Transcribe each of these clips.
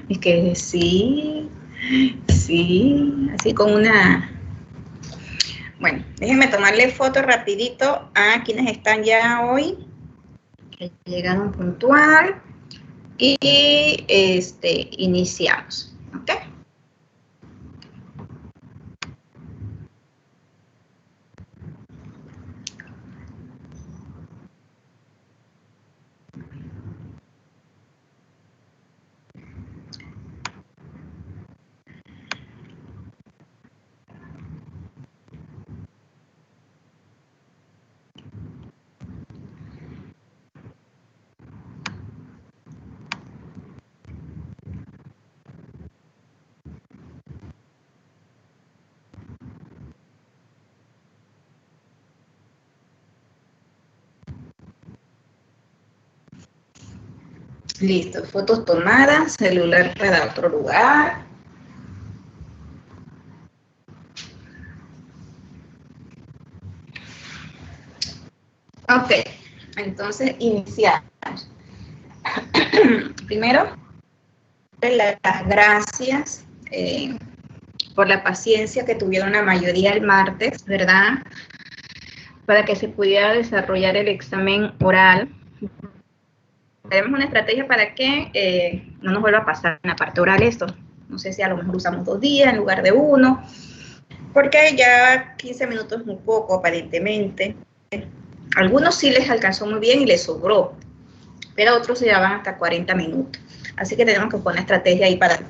Es que sí, sí, así con una... Bueno, déjenme tomarle foto rapidito a quienes están ya hoy, que llegaron puntual, y iniciamos, ¿ok? Listo, fotos tomadas, celular para otro lugar. Ok, entonces iniciamos. Primero, las gracias por la paciencia que tuvieron la mayoría el martes, ¿verdad? Para que se pudiera desarrollar el examen oral. Tenemos una estrategia para que no nos vuelva a pasar en la parte oral esto. No sé si a lo mejor usamos 2 días en lugar de 1, porque ya 15 minutos es muy poco aparentemente. Algunos sí les alcanzó muy bien y les sobró, pero otros se llevaban hasta 40 minutos. Así que tenemos que poner estrategia ahí para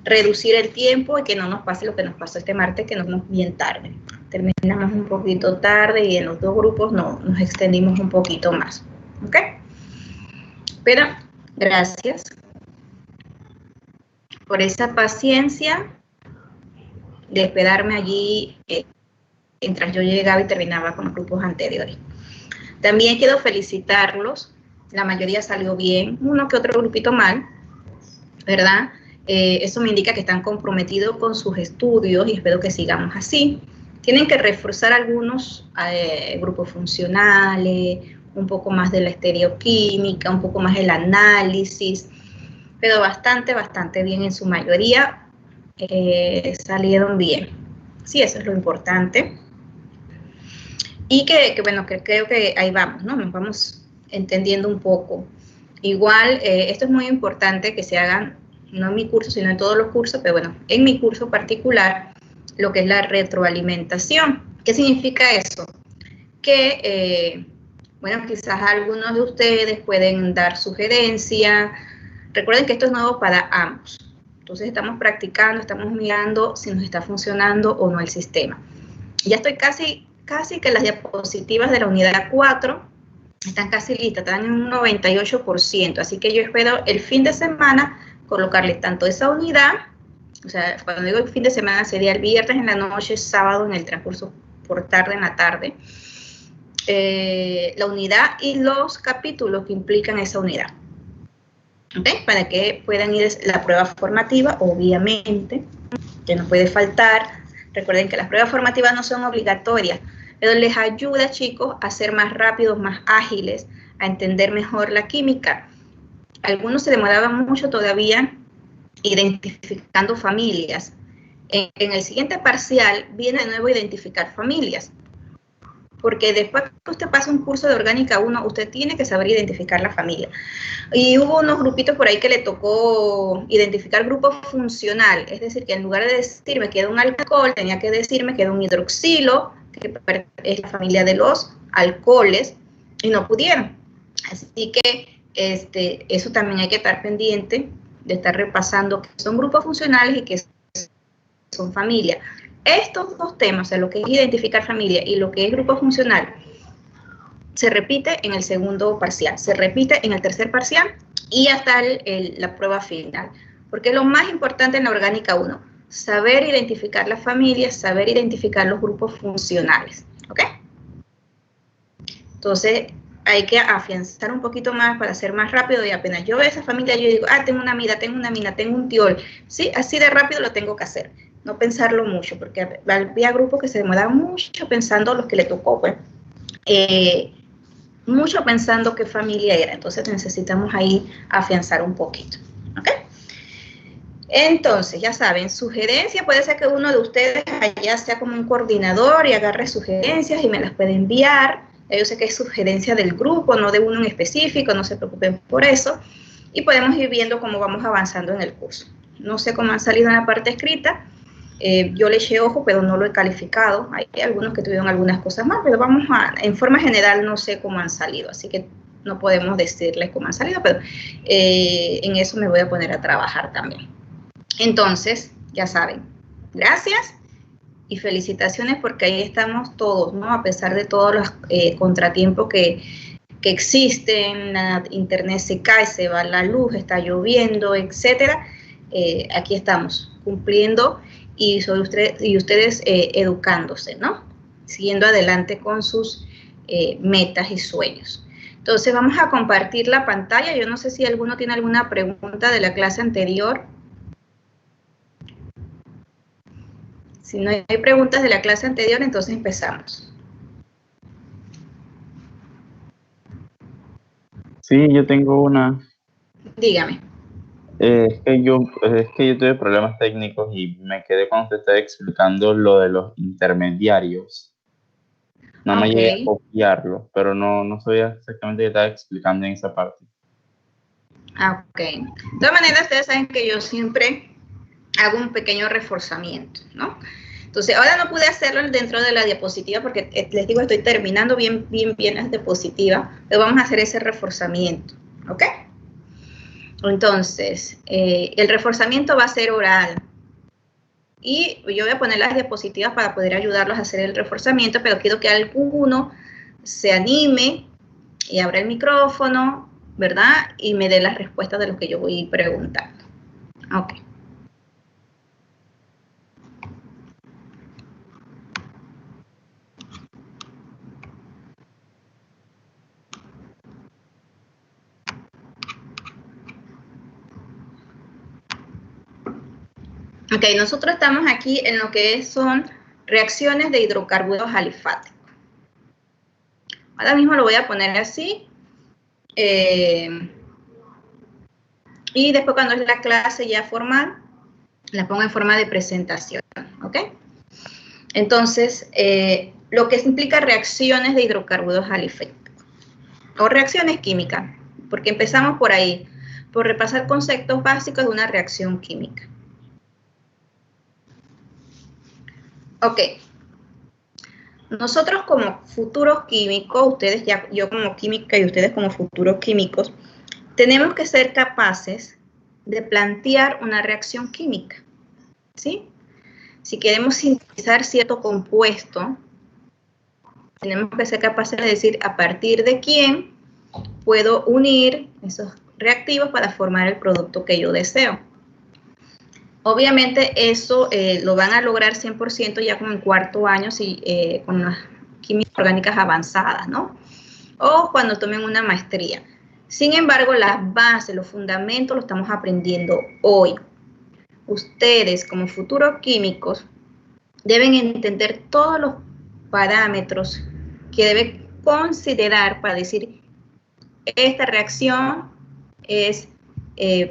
reducir el tiempo y que no nos pase lo que nos pasó este martes, que nos fuimos bien tarde. Terminamos un poquito tarde y en los 2 grupos nos extendimos un poquito más. ¿Ok? Pero gracias por esa paciencia de esperarme allí mientras yo llegaba y terminaba con los grupos anteriores. También quiero felicitarlos, la mayoría salió bien, uno que otro grupito mal, ¿verdad? Eso me indica que están comprometidos con sus estudios y espero que sigamos así. Tienen que reforzar algunos grupos funcionales, un poco más de la estereoquímica, un poco más el análisis, pero bastante bien en su mayoría, salieron bien. Sí, eso es lo importante. Y bueno, que creo que ahí vamos, ¿no? Nos vamos entendiendo un poco. Igual, esto es muy importante que se hagan, no en mi curso, sino en todos los cursos, pero bueno, en mi curso particular, lo que es la retroalimentación. ¿Qué significa eso? Que, bueno, quizás algunos de ustedes pueden dar sugerencias. Recuerden que esto es nuevo para ambos. Entonces estamos practicando, estamos mirando si nos está funcionando o no el sistema. Ya estoy casi que las diapositivas de la unidad 4 están casi listas, están en un 98%, así que yo espero el fin de semana colocarles tanto esa unidad, o sea, cuando digo el fin de semana sería el viernes en la noche, sábado en el transcurso por tarde en la tarde, la unidad y los capítulos que implican esa unidad. ¿Okay? Para que puedan ir a la prueba formativa, obviamente, que no puede faltar. Recuerden que las pruebas formativas no son obligatorias, pero les ayuda, chicos, a ser más rápidos, más ágiles, a entender mejor la química. Algunos se demoraban mucho todavía identificando familias. En el siguiente parcial viene de nuevo identificar familias, porque después que usted pasa un curso de Orgánica 1, usted tiene que saber identificar la familia. Y hubo unos grupitos por ahí que le tocó identificar grupo funcional, es decir, que en lugar de decirme que era un alcohol, tenía que decirme que era un hidroxilo, que es la familia de los alcoholes, y no pudieron. Así que eso también hay que estar pendiente de estar repasando que son grupos funcionales y que son familia. Estos 2 temas, o sea, lo que es identificar familia y lo que es grupo funcional, se repite en el segundo parcial, se repite en el tercer parcial y hasta la prueba final. Porque es lo más importante en la Orgánica 1, saber identificar las familias, saber identificar los grupos funcionales, ¿ok? Entonces, hay que afianzar un poquito más para ser más rápido y apenas yo veo esa familia, yo digo, tengo una amiga, tengo una mina, tengo un tiol, sí, así de rápido lo tengo que hacer. No pensarlo mucho, porque había grupos que se demoraban mucho pensando los que le tocó, pues. Mucho pensando qué familia era, entonces necesitamos ahí afianzar un poquito, ¿ok? Entonces, ya saben, sugerencias, puede ser que uno de ustedes allá sea como un coordinador y agarre sugerencias y me las puede enviar. Yo sé que es sugerencia del grupo, no de uno en específico, no se preocupen por eso. Y podemos ir viendo cómo vamos avanzando en el curso. No sé cómo han salido en la parte escrita. Yo le eché ojo, pero no lo he calificado. Hay algunos que tuvieron algunas cosas más, pero en forma general no sé cómo han salido, así que no podemos decirles cómo han salido, pero en eso me voy a poner a trabajar también. Entonces, ya saben, gracias y felicitaciones porque ahí estamos todos, ¿no? A pesar de todos los contratiempos que existen, la internet se cae, se va la luz, está lloviendo, etcétera. Aquí estamos cumpliendo y ustedes educándose, ¿no? Siguiendo adelante con sus metas y sueños. Entonces vamos a compartir la pantalla. Yo no sé si alguno tiene alguna pregunta de la clase anterior. Si no hay preguntas de la clase anterior, entonces empezamos. Sí, yo tengo una. Dígame. Es que yo tuve problemas técnicos y me quedé cuando te estaba explicando lo de los intermediarios. No me llegué a copiarlo, pero no sabía exactamente qué estaba explicando en esa parte. Ok. De todas maneras, ustedes saben que yo siempre hago un pequeño reforzamiento, ¿no? Entonces, ahora no pude hacerlo dentro de la diapositiva porque les digo, estoy terminando bien las diapositivas, pero vamos a hacer ese reforzamiento, ¿ok? Entonces, el reforzamiento va a ser oral. Y yo voy a poner las diapositivas para poder ayudarlos a hacer el reforzamiento, pero quiero que alguno se anime y abra el micrófono, ¿verdad? Y me dé las respuestas de lo que yo voy preguntando. Ok. Ok, nosotros estamos aquí en lo que son reacciones de hidrocarburos alifáticos. Ahora mismo lo voy a poner así. Y después cuando es la clase ya formal, la pongo en forma de presentación, ¿ok? Entonces, lo que implica reacciones de hidrocarburos alifáticos o reacciones químicas, porque empezamos por ahí, por repasar conceptos básicos de una reacción química. Ok. Nosotros como futuros químicos, yo como química y ustedes como futuros químicos, tenemos que ser capaces de plantear una reacción química, ¿sí? Si queremos sintetizar cierto compuesto, tenemos que ser capaces de decir a partir de quién puedo unir esos reactivos para formar el producto que yo deseo. Obviamente eso lo van a lograr 100% ya como en cuarto año con las químicas orgánicas avanzadas, ¿no? O cuando tomen una maestría. Sin embargo, las bases, los fundamentos los estamos aprendiendo hoy. Ustedes como futuros químicos deben entender todos los parámetros que deben considerar para decir esta reacción es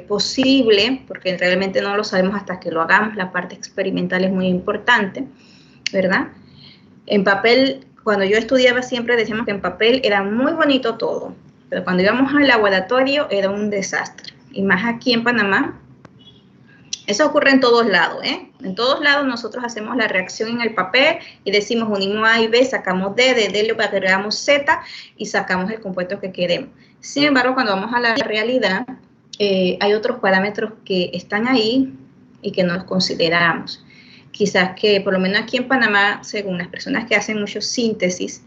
posible, porque realmente no lo sabemos hasta que lo hagamos, la parte experimental es muy importante, ¿verdad? En papel, cuando yo estudiaba siempre decíamos que en papel era muy bonito todo, pero cuando íbamos al laboratorio era un desastre, y más aquí en Panamá. Eso ocurre en todos lados, ¿eh? En todos lados nosotros hacemos la reacción en el papel y decimos unimos A y B, sacamos D, de D le agregamos Z y sacamos el compuesto que queremos. Sin embargo, cuando vamos a la realidad, hay otros parámetros que están ahí y que no los consideramos. Quizás que, por lo menos aquí en Panamá, según las personas que hacen mucho síntesis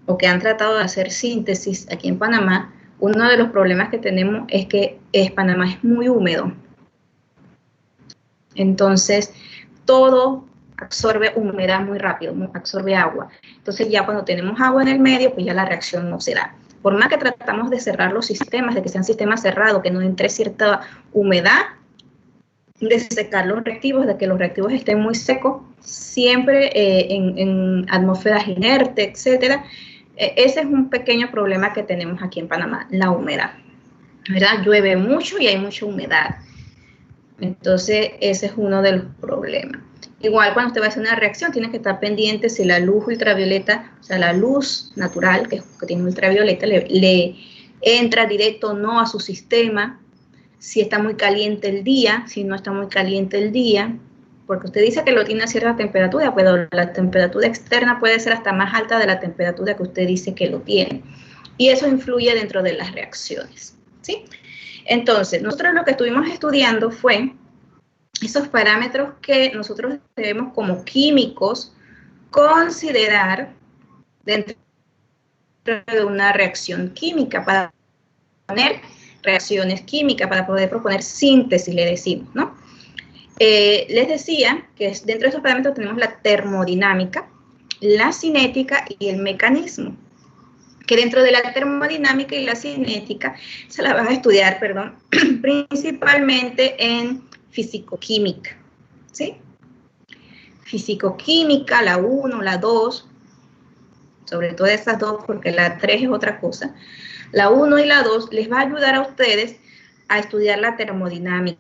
o que han tratado de hacer síntesis aquí en Panamá, uno de los problemas que tenemos es que Panamá es muy húmedo. Entonces, todo absorbe humedad muy rápido, absorbe agua. Entonces, ya cuando tenemos agua en el medio, pues ya la reacción no se da. Por más que tratamos de cerrar los sistemas, de que sean sistemas cerrados, que no entre cierta humedad, de secar los reactivos, de que los reactivos estén muy secos, siempre en atmósferas inertes, etcétera. Ese es un pequeño problema que tenemos aquí en Panamá, la humedad, ¿verdad? Llueve mucho y hay mucha humedad. Entonces, ese es uno de los problemas. Igual cuando usted va a hacer una reacción, tiene que estar pendiente si la luz ultravioleta, o sea, la luz natural que tiene ultravioleta, le entra directo o no a su sistema, si está muy caliente el día, si no está muy caliente el día, porque usted dice que lo tiene a cierta temperatura, pero la temperatura externa puede ser hasta más alta de la temperatura que usted dice que lo tiene. Y eso influye dentro de las reacciones, ¿sí? Entonces, nosotros lo que estuvimos estudiando fue esos parámetros que nosotros debemos como químicos considerar dentro de una reacción química para proponer reacciones químicas, para poder proponer síntesis, le decimos, ¿no? Les decía que dentro de esos parámetros tenemos la termodinámica, la cinética y el mecanismo. Que dentro de la termodinámica y la cinética se la van a estudiar, perdón, principalmente en fisicoquímica, ¿sí? Fisicoquímica, la 1, la 2, sobre todo esas dos, porque la 3 es otra cosa. La 1 y la 2 les va a ayudar a ustedes a estudiar la termodinámica,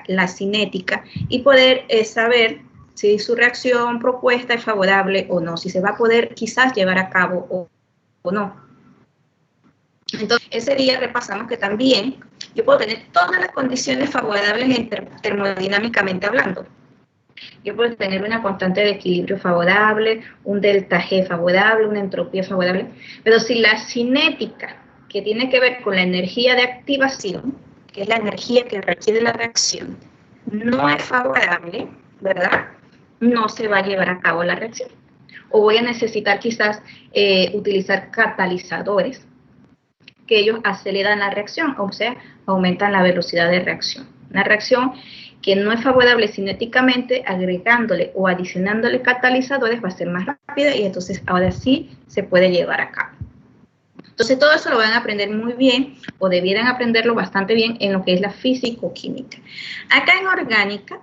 la cinética y poder saber si su reacción propuesta es favorable o no, si se va a poder quizás llevar a cabo o no. Entonces, ese día repasamos que también yo puedo tener todas las condiciones favorables termodinámicamente hablando. Yo puedo tener una constante de equilibrio favorable, un delta G favorable, una entropía favorable, pero si la cinética, que tiene que ver con la energía de activación, que es la energía que requiere la reacción, no es favorable, ¿verdad? No se va a llevar a cabo la reacción. O voy a necesitar quizás utilizar catalizadores, que ellos aceleran la reacción, o sea, aumentan la velocidad de reacción. Una reacción que no es favorable cinéticamente, agregándole o adicionándole catalizadores va a ser más rápida y entonces ahora sí se puede llevar a cabo. Entonces todo eso lo van a aprender muy bien o debieran aprenderlo bastante bien en lo que es la físico-química. Acá en orgánica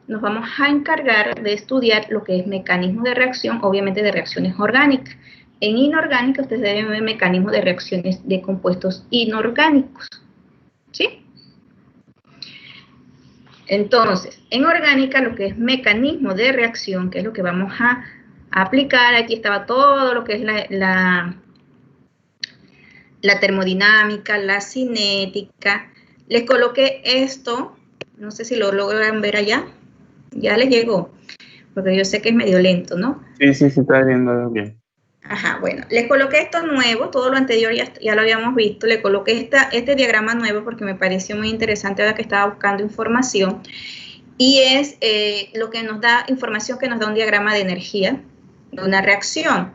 nos vamos a encargar de estudiar lo que es mecanismos de reacción, obviamente de reacciones orgánicas. En inorgánica ustedes deben ver mecanismos de reacciones de compuestos inorgánicos, ¿sí? Entonces, en orgánica lo que es mecanismo de reacción, que es lo que vamos a aplicar, aquí estaba todo lo que es la termodinámica, la cinética. Les coloqué esto, no sé si lo logran ver allá, ya les llegó, porque yo sé que es medio lento, ¿no? Sí, está viendo bien. Ajá, bueno, les coloqué esto nuevo, todo lo anterior ya lo habíamos visto, le coloqué este diagrama nuevo porque me pareció muy interesante ahora que estaba buscando información, y es lo que nos da, información que nos da un diagrama de energía de una reacción.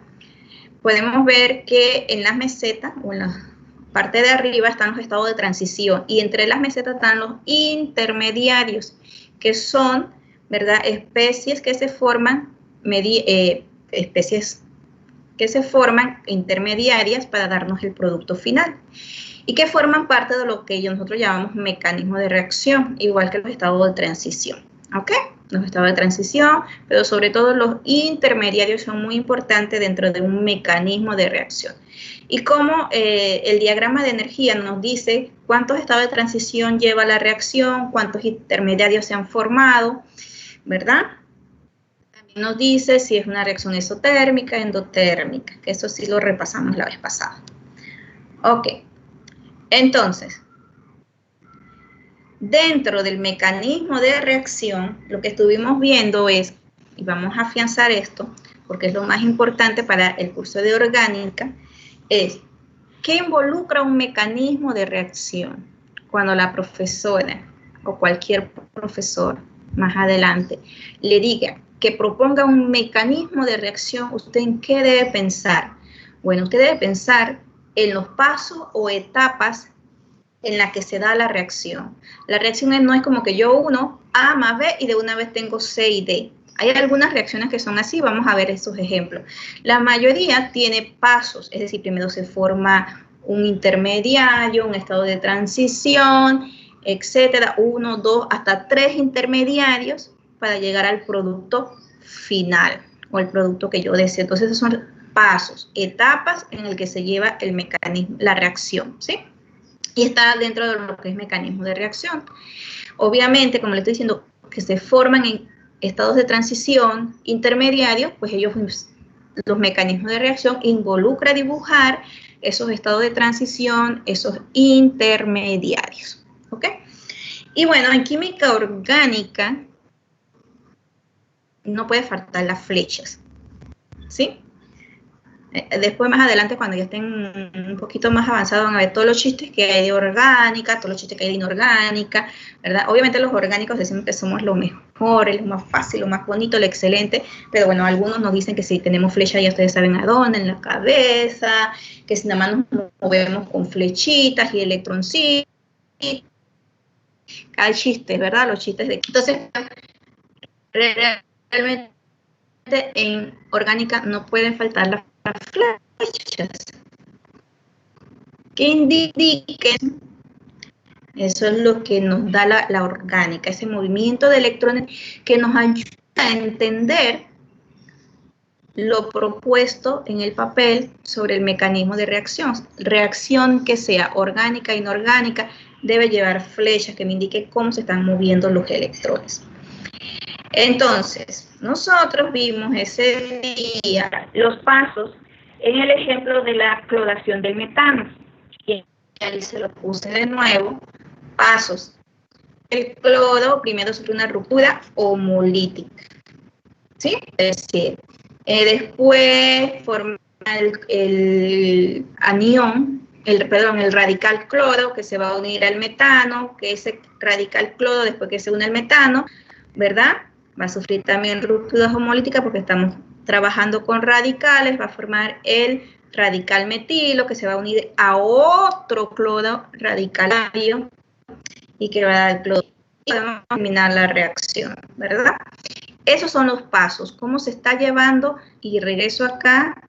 Podemos ver que en las mesetas, o en la parte de arriba, están los estados de transición, y entre las mesetas están los intermediarios, que son, ¿verdad?, especies que se forman, especies que se forman intermediarias para darnos el producto final y que forman parte de lo que nosotros llamamos mecanismo de reacción, igual que los estados de transición, ¿ok? Los estados de transición, pero sobre todo los intermediarios son muy importantes dentro de un mecanismo de reacción. Y como el diagrama de energía nos dice cuántos estados de transición lleva la reacción, cuántos intermediarios se han formado, ¿verdad? Nos dice si es una reacción exotérmica, endotérmica, que eso sí lo repasamos la vez pasada. Ok, entonces, dentro del mecanismo de reacción, lo que estuvimos viendo es, y vamos a afianzar esto, porque es lo más importante para el curso de orgánica, es ¿qué involucra un mecanismo de reacción? Cuando la profesora o cualquier profesor más adelante le diga que proponga un mecanismo de reacción, ¿usted en qué debe pensar? Bueno, usted debe pensar en los pasos o etapas en las que se da la reacción. La reacción no es como que yo uno A más B y de una vez tengo C y D. Hay algunas reacciones que son así, vamos a ver esos ejemplos. La mayoría tiene pasos, es decir, primero se forma un intermediario, un estado de transición, etcétera, 1, 2, hasta 3 intermediarios para llegar al producto final o el producto que yo deseo. Entonces, esos son pasos, etapas en el que se lleva el mecanismo, la reacción, ¿sí? Y está dentro de lo que es mecanismo de reacción. Obviamente, como le estoy diciendo, que se forman en estados de transición intermediarios, pues ellos, los mecanismos de reacción involucra dibujar esos estados de transición, esos intermediarios, ¿ok? Y bueno, en química orgánica no puede faltar las flechas, ¿sí? Después, más adelante, cuando ya estén un poquito más avanzados, van a ver todos los chistes que hay de orgánica, todos los chistes que hay de inorgánica, ¿verdad? Obviamente los orgánicos decimos que somos lo mejor, lo más fácil, lo más bonito, lo excelente, pero bueno, algunos nos dicen que si tenemos flecha ya ustedes saben a dónde, en la cabeza, que si nada más nos movemos con flechitas y electroncitos, hay chistes, ¿verdad? Los chistes de... Entonces, realmente en orgánica no pueden faltar las flechas que indiquen, eso es lo que nos da la orgánica, ese movimiento de electrones que nos ayuda a entender lo propuesto en el papel sobre el mecanismo de reacción. Reacción que sea orgánica, inorgánica, debe llevar flechas que me indiquen cómo se están moviendo los electrones. Entonces, nosotros vimos ese día los pasos en el ejemplo de la cloración del metano. Y ahí se lo puse de nuevo. Pasos. El cloro primero sufre una ruptura homolítica, ¿sí? Es decir, después forma el anión, el radical cloro que se va a unir al metano, que ese radical cloro, después que se une al metano, ¿verdad? Va a sufrir también rupturas homolíticas porque estamos trabajando con radicales, va a formar el radical metilo que se va a unir a otro cloro radicalario y que va a dar el cloro. Y vamos a terminar la reacción, ¿verdad? Esos son los pasos, cómo se está llevando, y regreso acá,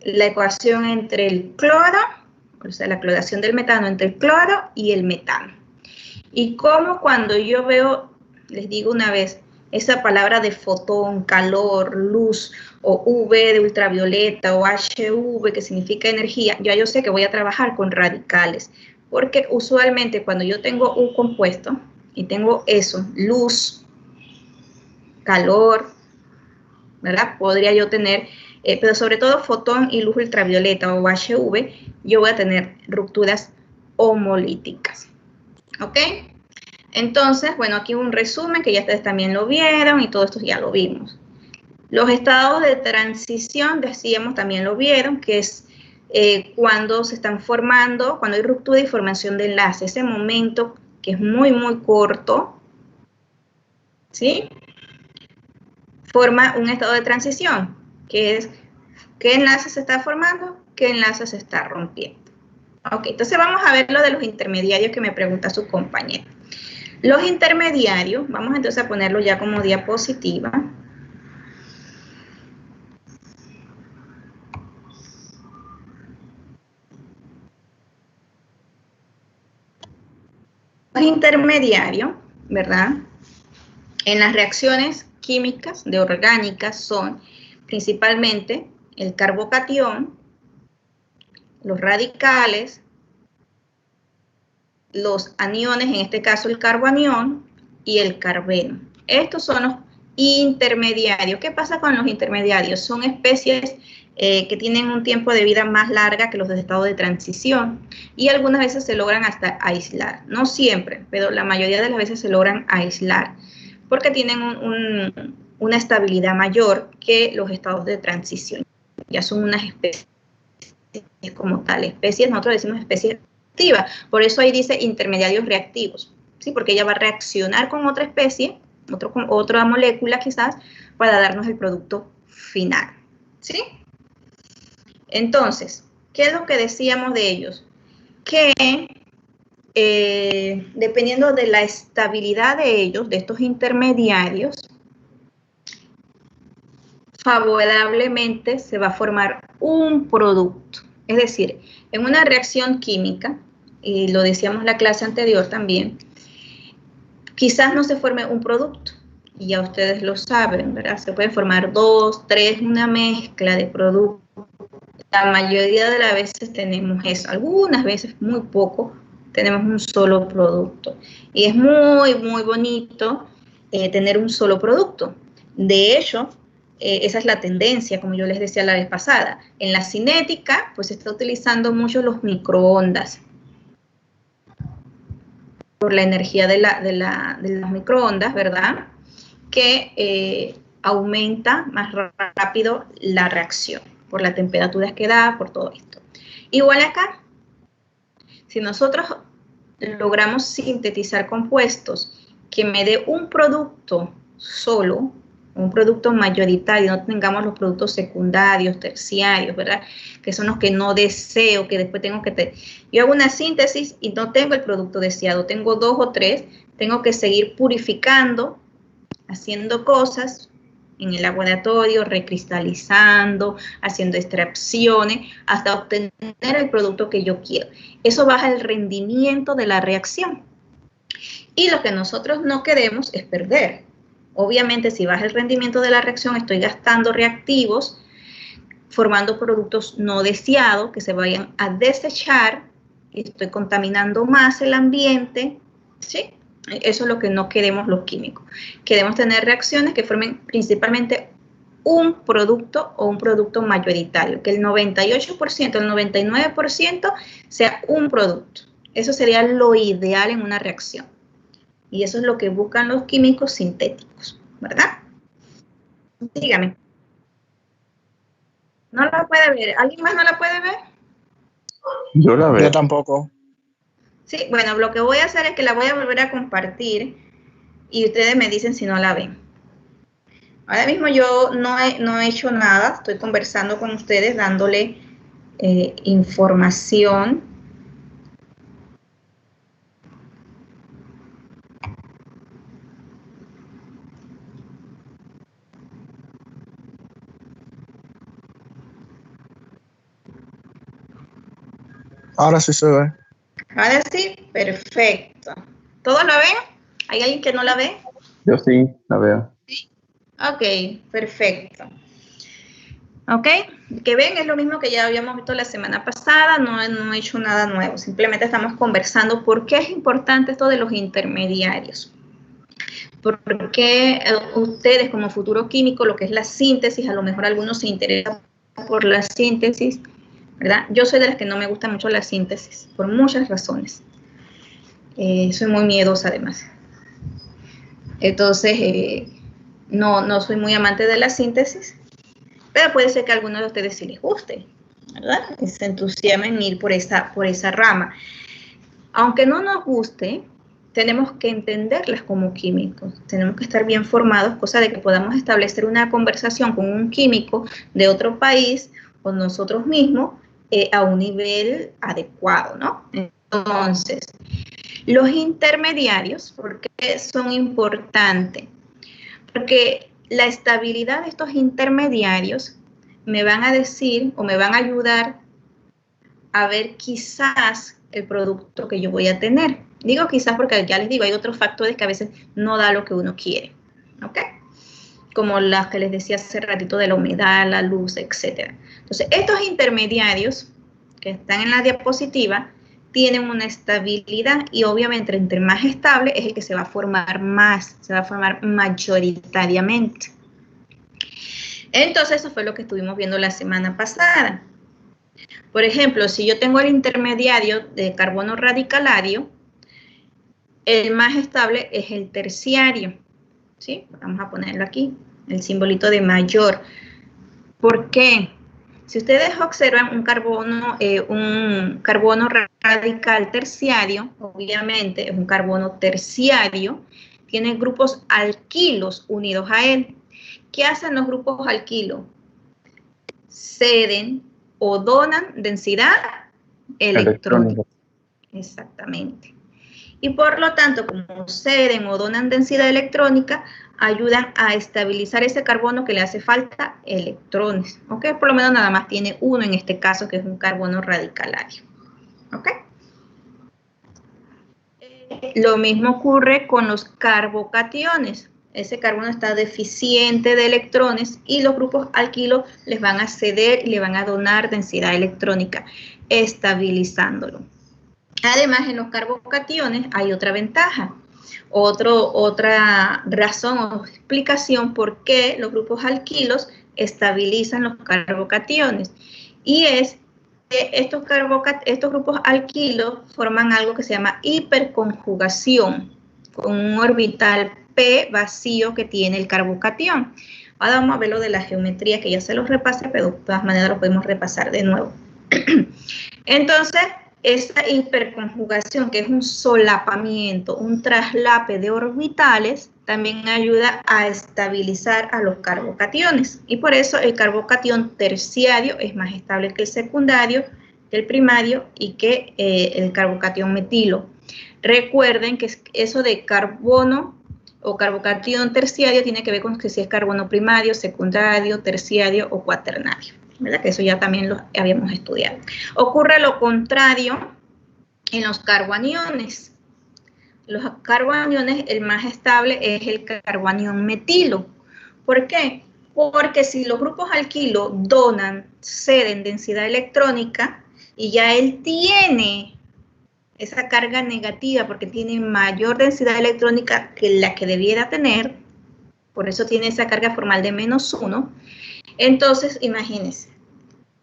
la ecuación entre el cloro, o sea, la cloración del metano entre el cloro y el metano. Y cómo cuando yo veo, les digo una vez, esa palabra de fotón, calor, luz, o V de ultravioleta, o HV, que significa energía, ya yo sé que voy a trabajar con radicales, porque usualmente cuando yo tengo un compuesto, y tengo eso, luz, calor, ¿verdad? Podría yo tener, pero sobre todo fotón y luz ultravioleta, o HV, yo voy a tener rupturas homolíticas, ¿ok? Entonces, bueno, aquí un resumen que ya ustedes también lo vieron y todo esto ya lo vimos. Los estados de transición, decíamos, también lo vieron, que es cuando se están formando, cuando hay ruptura y formación de enlace, ese momento que es muy, muy corto, ¿sí? Forma un estado de transición, que es qué enlace se está formando, qué enlace se está rompiendo. Ok, entonces vamos a ver lo de los intermediarios que me pregunta su compañero. Los intermediarios, vamos entonces a ponerlo ya como diapositiva. Los intermediarios, ¿verdad? En las reacciones químicas de orgánicas son principalmente el carbocatión, los radicales, los aniones, en este caso el carbanión y el carbeno. Estos son los intermediarios. ¿Qué pasa con los intermediarios? Son especies que tienen un tiempo de vida más larga que los de estado de transición y algunas veces se logran hasta aislar. No siempre, pero la mayoría de las veces se logran aislar porque tienen una estabilidad mayor que los estados de transición. Ya son unas especies como tal. Especies, nosotros decimos especies activas. Por eso ahí dice intermediarios reactivos, ¿sí? Porque ella va a reaccionar con otra especie, otra molécula quizás, para darnos el producto final, ¿sí? Entonces, ¿qué es lo que decíamos de ellos? Que dependiendo de la estabilidad de ellos, de estos intermediarios, favorablemente se va a formar un producto. Es decir, en una reacción química, y lo decíamos en la clase anterior también, quizás no se forme un producto, y ya ustedes lo saben, ¿verdad? Se pueden formar 2, 3, una mezcla de productos. La mayoría de las veces tenemos eso, algunas veces muy poco, tenemos un solo producto. Y es muy, muy bonito tener un solo producto. De hecho, esa es la tendencia, como yo les decía la vez pasada. En la cinética, pues se está utilizando mucho los microondas. Por la energía de las microondas, ¿verdad? Que aumenta más rápido la reacción, por las temperaturas que da, por todo esto. Igual acá, si nosotros logramos sintetizar compuestos que me dé un producto solo, un producto mayoritario, no tengamos los productos secundarios, terciarios, ¿verdad? Que son los que no deseo, que después tengo que tener. Yo hago una síntesis y no tengo el producto deseado, tengo 2 o 3, tengo que seguir purificando, haciendo cosas en el laboratorio, recristalizando, haciendo extracciones, hasta obtener el producto que yo quiero. Eso baja el rendimiento de la reacción. Y lo que nosotros no queremos es perder. Obviamente, si baja el rendimiento de la reacción, estoy gastando reactivos, formando productos no deseados que se vayan a desechar, y estoy contaminando más el ambiente, ¿sí? Eso es lo que no queremos los químicos. Queremos tener reacciones que formen principalmente un producto o un producto mayoritario, que el 98%, el 99% sea un producto. Eso sería lo ideal en una reacción. Y eso es lo que buscan los químicos sintéticos, ¿verdad? Dígame. ¿No la puede ver? ¿Alguien más no la puede ver? Yo la veo. Yo tampoco. Sí, bueno, lo que voy a hacer es que la voy a volver a compartir y ustedes me dicen si no la ven. Ahora mismo yo no he hecho nada, estoy conversando con ustedes, dándole información. Ahora sí se ve. Ahora sí, perfecto. ¿Todos la ven? ¿Hay alguien que no la ve? Yo sí, la veo. Ok, perfecto. Ok, que ven, es lo mismo que ya habíamos visto la semana pasada, no he hecho nada nuevo, simplemente estamos conversando por qué es importante esto de los intermediarios. Porque ustedes como futuro químico, lo que es la síntesis, a lo mejor algunos se interesan por la síntesis, ¿verdad? Yo soy de las que no me gusta mucho la síntesis, por muchas razones. Soy muy miedosa además. Entonces, no soy muy amante de la síntesis, pero puede ser que a algunos de ustedes sí les guste, ¿verdad? Y se entusiasmen en ir por esa rama. Aunque no nos guste, tenemos que entenderlas como químicos, tenemos que estar bien formados, cosa de que podamos establecer una conversación con un químico de otro país o nosotros mismos a un nivel adecuado, ¿no? Entonces, los intermediarios, ¿por qué son importantes? Porque la estabilidad de estos intermediarios me van a decir o me van a ayudar a ver quizás el producto que yo voy a tener. Digo quizás porque ya les digo, hay otros factores que a veces no da lo que uno quiere, ¿ok? Como las que les decía hace ratito de la humedad, la luz, etc. Entonces, estos intermediarios que están en la diapositiva tienen una estabilidad y obviamente entre más estable es el que se va a formar más, se va a formar mayoritariamente. Entonces, eso fue lo que estuvimos viendo la semana pasada. Por ejemplo, si yo tengo el intermediario de carbono radicalario, el más estable es el terciario, ¿sí? Vamos a ponerlo aquí, el simbolito de mayor. ¿Por qué? Si ustedes observan un carbono radical terciario, obviamente es un carbono terciario, tiene grupos alquilos unidos a él. ¿Qué hacen los grupos alquilos? Ceden o donan densidad electrónica. Exactamente. Y por lo tanto, como ceden o donan densidad electrónica, ayudan a estabilizar ese carbono que le hace falta electrones. ¿Ok? Por lo menos nada más tiene uno en este caso, que es un carbono radicalario. ¿Ok? Lo mismo ocurre con los carbocationes. Ese carbono está deficiente de electrones y los grupos alquilos les van a ceder y le van a donar densidad electrónica, estabilizándolo. Además, en los carbocationes hay otra ventaja, otra razón o explicación por qué los grupos alquilos estabilizan los carbocationes. Y es que estos grupos alquilos forman algo que se llama hiperconjugación, con un orbital P vacío que tiene el carbocatión. Ahora vamos a ver lo de la geometría, que ya se los repasé, pero de todas maneras lo podemos repasar de nuevo. Entonces, esta hiperconjugación, que es un solapamiento, un traslape de orbitales, también ayuda a estabilizar a los carbocationes. Y por eso el carbocatión terciario es más estable que el secundario, que el primario y que el carbocatión metilo. Recuerden que eso de carbono o carbocatión terciario tiene que ver con que si es carbono primario, secundario, terciario o cuaternario, ¿verdad? Que eso ya también lo habíamos estudiado. Ocurre lo contrario en los carboaniones. Los carboaniones, el más estable es el carboanión metilo. ¿Por qué? Porque si los grupos alquilo ceden densidad electrónica y ya él tiene esa carga negativa porque tiene mayor densidad electrónica que la que debiera tener, por eso tiene esa carga formal de -1, entonces imagínense,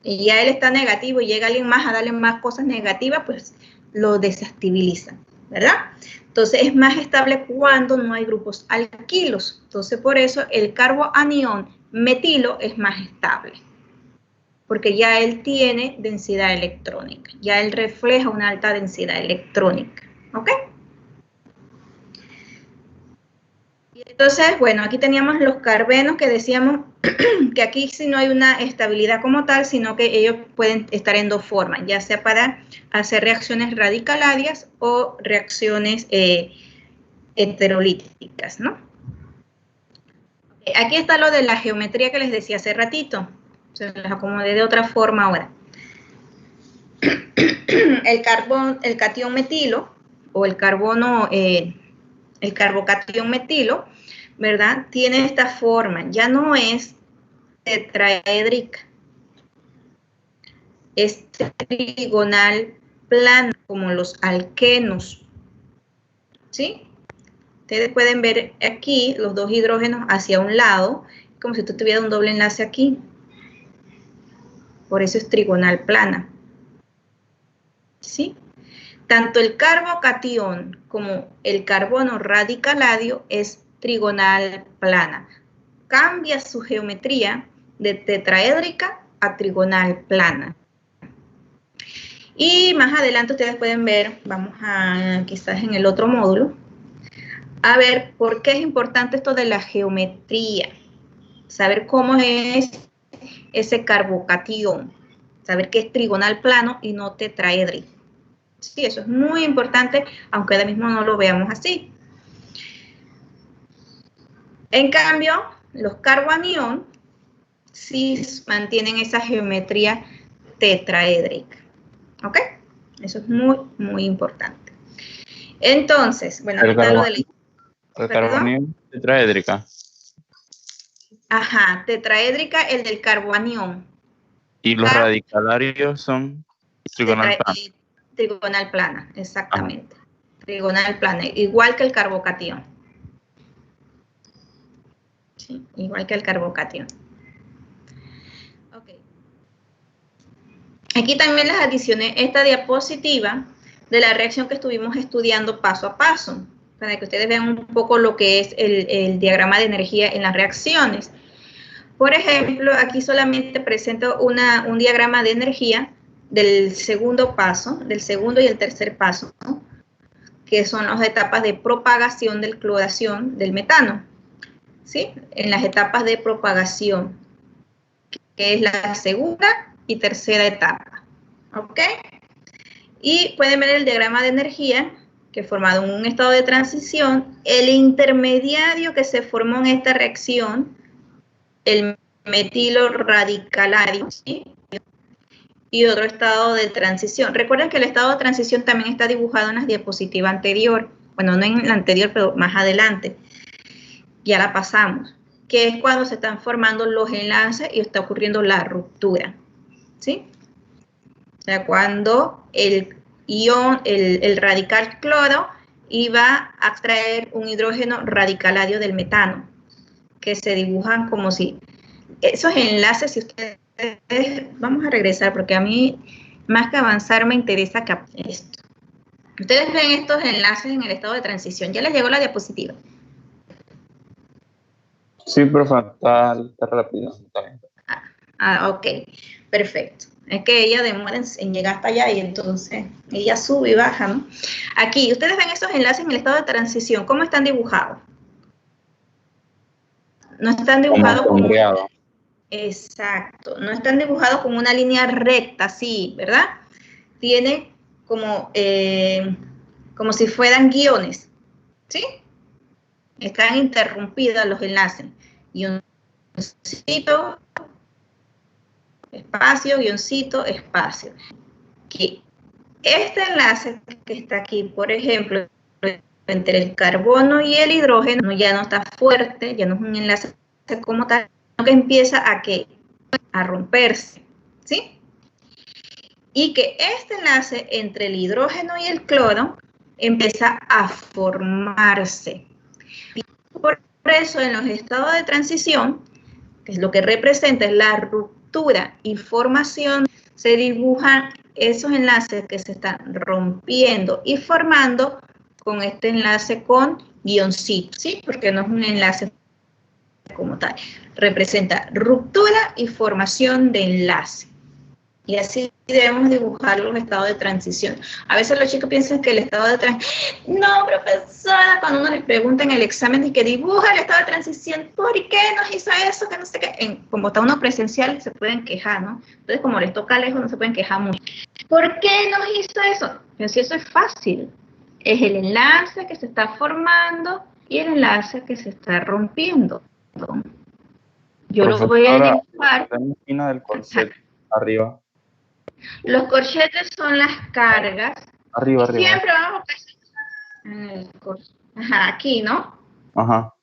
y ya él está negativo y llega alguien más a darle más cosas negativas, pues lo desestabiliza, ¿verdad? Entonces es más estable cuando no hay grupos alquilos. Entonces por eso el carboanión metilo es más estable, porque ya él tiene densidad electrónica, ya él refleja una alta densidad electrónica, ¿ok? Entonces, bueno, aquí teníamos los carbenos que decíamos que aquí sí no hay una estabilidad como tal, sino que ellos pueden estar en dos formas, ya sea para hacer reacciones radicalarias o reacciones heterolíticas, ¿no? Aquí está lo de la geometría que les decía hace ratito. Se las acomodé de otra forma ahora. El catión metilo o el carbocatión metilo, ¿verdad? Tiene esta forma, ya no es tetraédrica, es trigonal plana, como los alquenos, ¿sí? Ustedes pueden ver aquí los dos hidrógenos hacia un lado, como si tú tuvieras un doble enlace aquí. Por eso es trigonal plana, ¿sí? Tanto el carbocatión como el carbono radicalario es trigonal plana. Cambia su geometría de tetraédrica a trigonal plana. Y más adelante ustedes pueden ver, vamos a quizás en el otro módulo, a ver por qué es importante esto de la geometría. Saber cómo es ese carbocatión, saber que es trigonal plano y no tetraédrico. Sí, eso es muy importante, aunque ahora mismo no lo veamos así. En cambio, los carboanión sí mantienen esa geometría tetraédrica. ¿Ok? Eso es muy, muy importante. Entonces, bueno, aquí está lo de la carboanión tetraédrica. Ajá, tetraédrica, el del carboanión. Y los radicalarios son trigonal plana. Trigonal plana, exactamente. Ajá. Trigonal plana, igual que el carbocatión. Sí, igual que el carbocatión. Ok. Aquí también les adicioné esta diapositiva de la reacción que estuvimos estudiando paso a paso, para que ustedes vean un poco lo que es el diagrama de energía en las reacciones. Por ejemplo, aquí solamente presento un diagrama de energía del segundo paso, del segundo y el tercer paso, ¿no? Que son las etapas de propagación del cloración del metano, ¿sí? En las etapas de propagación, que es la segunda y tercera etapa, ¿ok? Y pueden ver el diagrama de energía que formado en un estado de transición, el intermediario que se formó en esta reacción, el metilo radicalario, ¿sí? Y otro estado de transición. Recuerden que el estado de transición también está dibujado en la diapositiva anterior. Bueno, no en la anterior, pero más adelante. Ya la pasamos. Que es cuando se están formando los enlaces y está ocurriendo la ruptura. ¿Sí? O sea, cuando el ion, el radical cloro, y va a extraer un hidrógeno radicalario del metano, que se dibujan como si... Esos enlaces, si ustedes... Vamos a regresar, porque a mí, más que avanzar, me interesa esto. Ustedes ven estos enlaces en el estado de transición. ¿Ya les llegó la diapositiva? Sí, profe, está rápido. Ok, perfecto. Es que ella demora en llegar hasta allá y entonces ella sube y baja, ¿no? Aquí, ustedes ven esos enlaces en el estado de transición. ¿Cómo están dibujados? No están dibujados como... Exacto, no están dibujados como una línea recta, así, ¿verdad? Tiene como, como si fueran guiones, ¿sí? Están interrumpidos los enlaces. Guioncito, espacio, guioncito, espacio. Aquí. Este enlace que está aquí, por ejemplo, entre el carbono y el hidrógeno, ya no está fuerte, ya no es un enlace como tal, sino que empieza a romperse, ¿sí? Y que este enlace entre el hidrógeno y el cloro empieza a formarse. Por eso en los estados de transición, que es lo que representa es la ruptura y formación, se dibujan esos enlaces que se están rompiendo y formando con este enlace con guioncito, ¿sí? Porque no es un enlace como tal. Representa ruptura y formación de enlace. Y así debemos dibujar los estados de transición. A veces los chicos piensan que el estado de transición... No, profesora, cuando uno les pregunta en el examen de que dibuja el estado de transición, ¿por qué nos hizo eso? Que no sé qué. Como está uno presencial, se pueden quejar, ¿no? Entonces, como les toca lejos, no se pueden quejar mucho. ¿Por qué nos hizo eso? Pero si eso es fácil. Es el enlace que se está formando y el enlace que se está rompiendo. Yo lo voy a dibujar. La esquina del corset, arriba. Los corchetes son las cargas. Arriba. Siempre vamos a Ajá, aquí, ¿no? Ajá.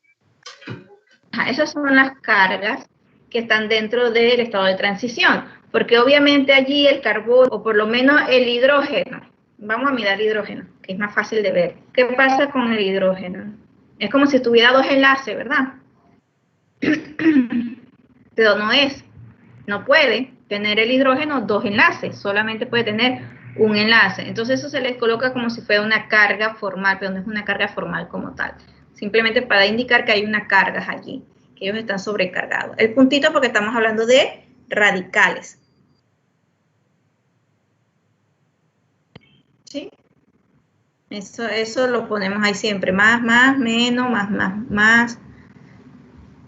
Esas son las cargas que están dentro del estado de transición, porque obviamente allí el carbono, o por lo menos el hidrógeno, vamos a mirar el hidrógeno, que es más fácil de ver. ¿Qué pasa con el hidrógeno? Es como si tuviera dos enlaces, ¿verdad? Pero no puede tener el hidrógeno dos enlaces, solamente puede tener un enlace. Entonces eso se les coloca como si fuera una carga formal, pero no es una carga formal como tal. Simplemente para indicar que hay unas cargas allí, que ellos están sobrecargados. El puntito porque estamos hablando de radicales. ¿Sí? Eso lo ponemos ahí siempre. Más, menos, más.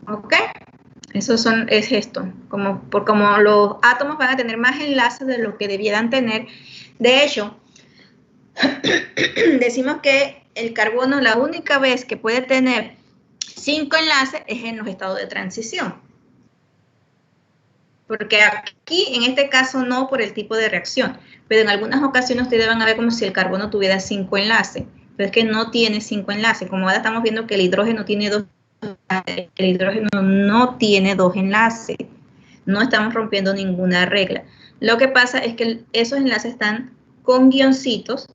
¿Ok? Eso es esto, como los átomos van a tener más enlaces de lo que debieran tener. De hecho, decimos que el carbono la única vez que puede tener 5 enlaces es en los estados de transición. Porque aquí, en este caso, no por el tipo de reacción, pero en algunas ocasiones ustedes van a ver como si el carbono tuviera 5 enlaces, pero es que no tiene 5 enlaces, como ahora estamos viendo que el hidrógeno tiene 2. El hidrógeno no tiene 2 enlaces, no estamos rompiendo ninguna regla. Lo que pasa es que esos enlaces están con guioncitos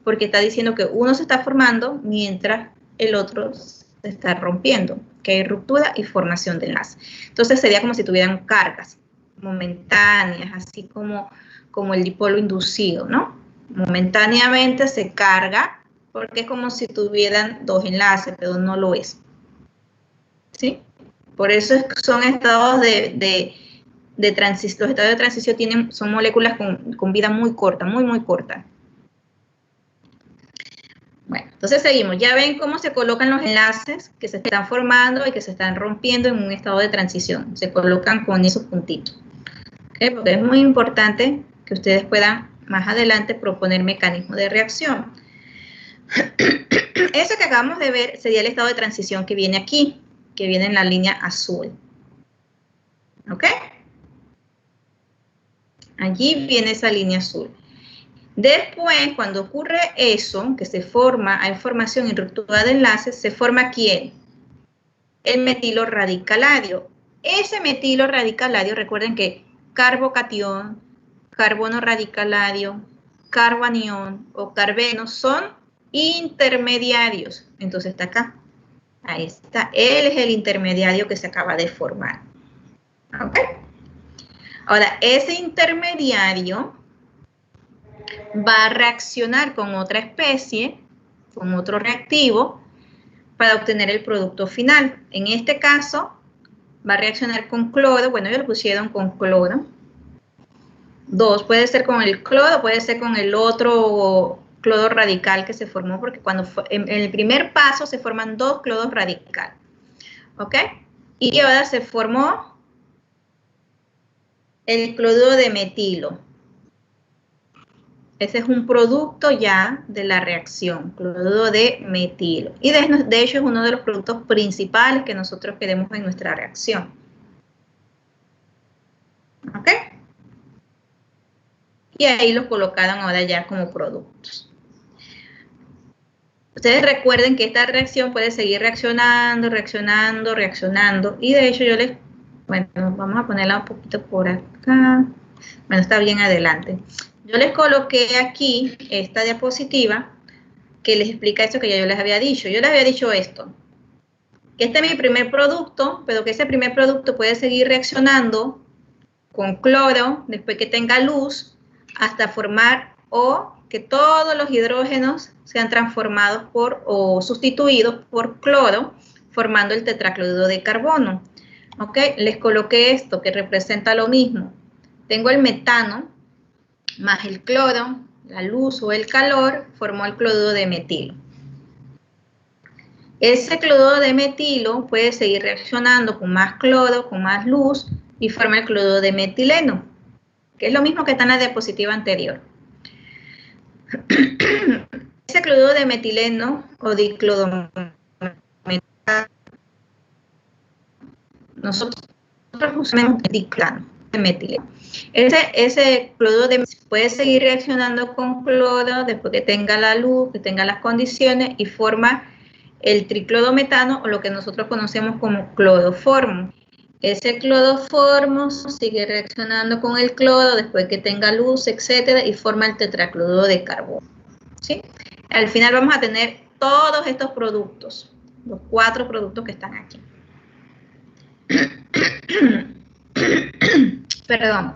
porque está diciendo que uno se está formando mientras el otro se está rompiendo, que hay ruptura y formación de enlace. Entonces sería como si tuvieran cargas momentáneas, así como el dipolo inducido, ¿no? Momentáneamente se carga porque es como si tuvieran 2 enlaces, pero no lo es. ¿Sí? Por eso son estados de transición. Los estados de transición son moléculas con vida muy corta, muy corta. Bueno, entonces seguimos. Ya ven cómo se colocan los enlaces que se están formando y que se están rompiendo en un estado de transición. Se colocan con esos puntitos. ¿Okay? Porque es muy importante que ustedes puedan más adelante proponer mecanismos de reacción. Eso que acabamos de ver sería el estado de transición que viene aquí, que viene en la línea azul. ¿Ok? Allí viene esa línea azul. Después, cuando ocurre eso, que se forma, hay formación y ruptura de enlaces, se forma ¿quién? El metilo radicalario. Ese metilo radicalario, recuerden que carbocatión, carbono radicalario, carbanión o carbeno son intermediarios. Entonces está acá. Ahí está. Él es el intermediario que se acaba de formar. ¿Ok? Ahora, ese intermediario va a reaccionar con otra especie, con otro reactivo, para obtener el producto final. En este caso, va a reaccionar con cloro. Bueno, ellos lo pusieron con cloro. 2, puede ser con el cloro, puede ser con el otro cloro radical que se formó, porque en el primer paso se forman 2 cloros radicales. ¿Ok? Y ahora se formó el cloruro de metilo. Ese es un producto ya de la reacción, cloruro de metilo. Y de hecho es uno de los productos principales que nosotros queremos en nuestra reacción. ¿Ok? Y ahí los colocaron ahora ya como productos. Ustedes recuerden que esta reacción puede seguir reaccionando, reaccionando, reaccionando. Y de hecho bueno, vamos a ponerla un poquito por acá. Bueno, está bien adelante. Yo les coloqué aquí esta diapositiva que les explica esto que ya yo les había dicho. Yo les había dicho esto, que este es mi primer producto, pero que ese primer producto puede seguir reaccionando con cloro después que tenga luz hasta formar o que todos los hidrógenos sean transformados o sustituidos por cloro, formando el tetracloruro de carbono. ¿Ok? Les coloqué esto que representa lo mismo. Tengo el metano más el cloro, la luz o el calor, formó el cloruro de metilo. Ese cloruro de metilo puede seguir reaccionando con más cloro, con más luz, y forma el cloruro de metileno, que es lo mismo que está en la diapositiva anterior. Ese cloruro de metileno o diclodometano, nosotros usamos diclano de metileno. Ese cloruro puede seguir reaccionando con cloro después que tenga la luz, que tenga las condiciones y forma el triclodometano o lo que nosotros conocemos como cloroformo. Ese cloroformo sigue reaccionando con el cloro después que tenga luz, etcétera, y forma el tetracloruro de carbono. ¿Sí? Al final vamos a tener todos estos productos, los 4 productos que están aquí. Perdón.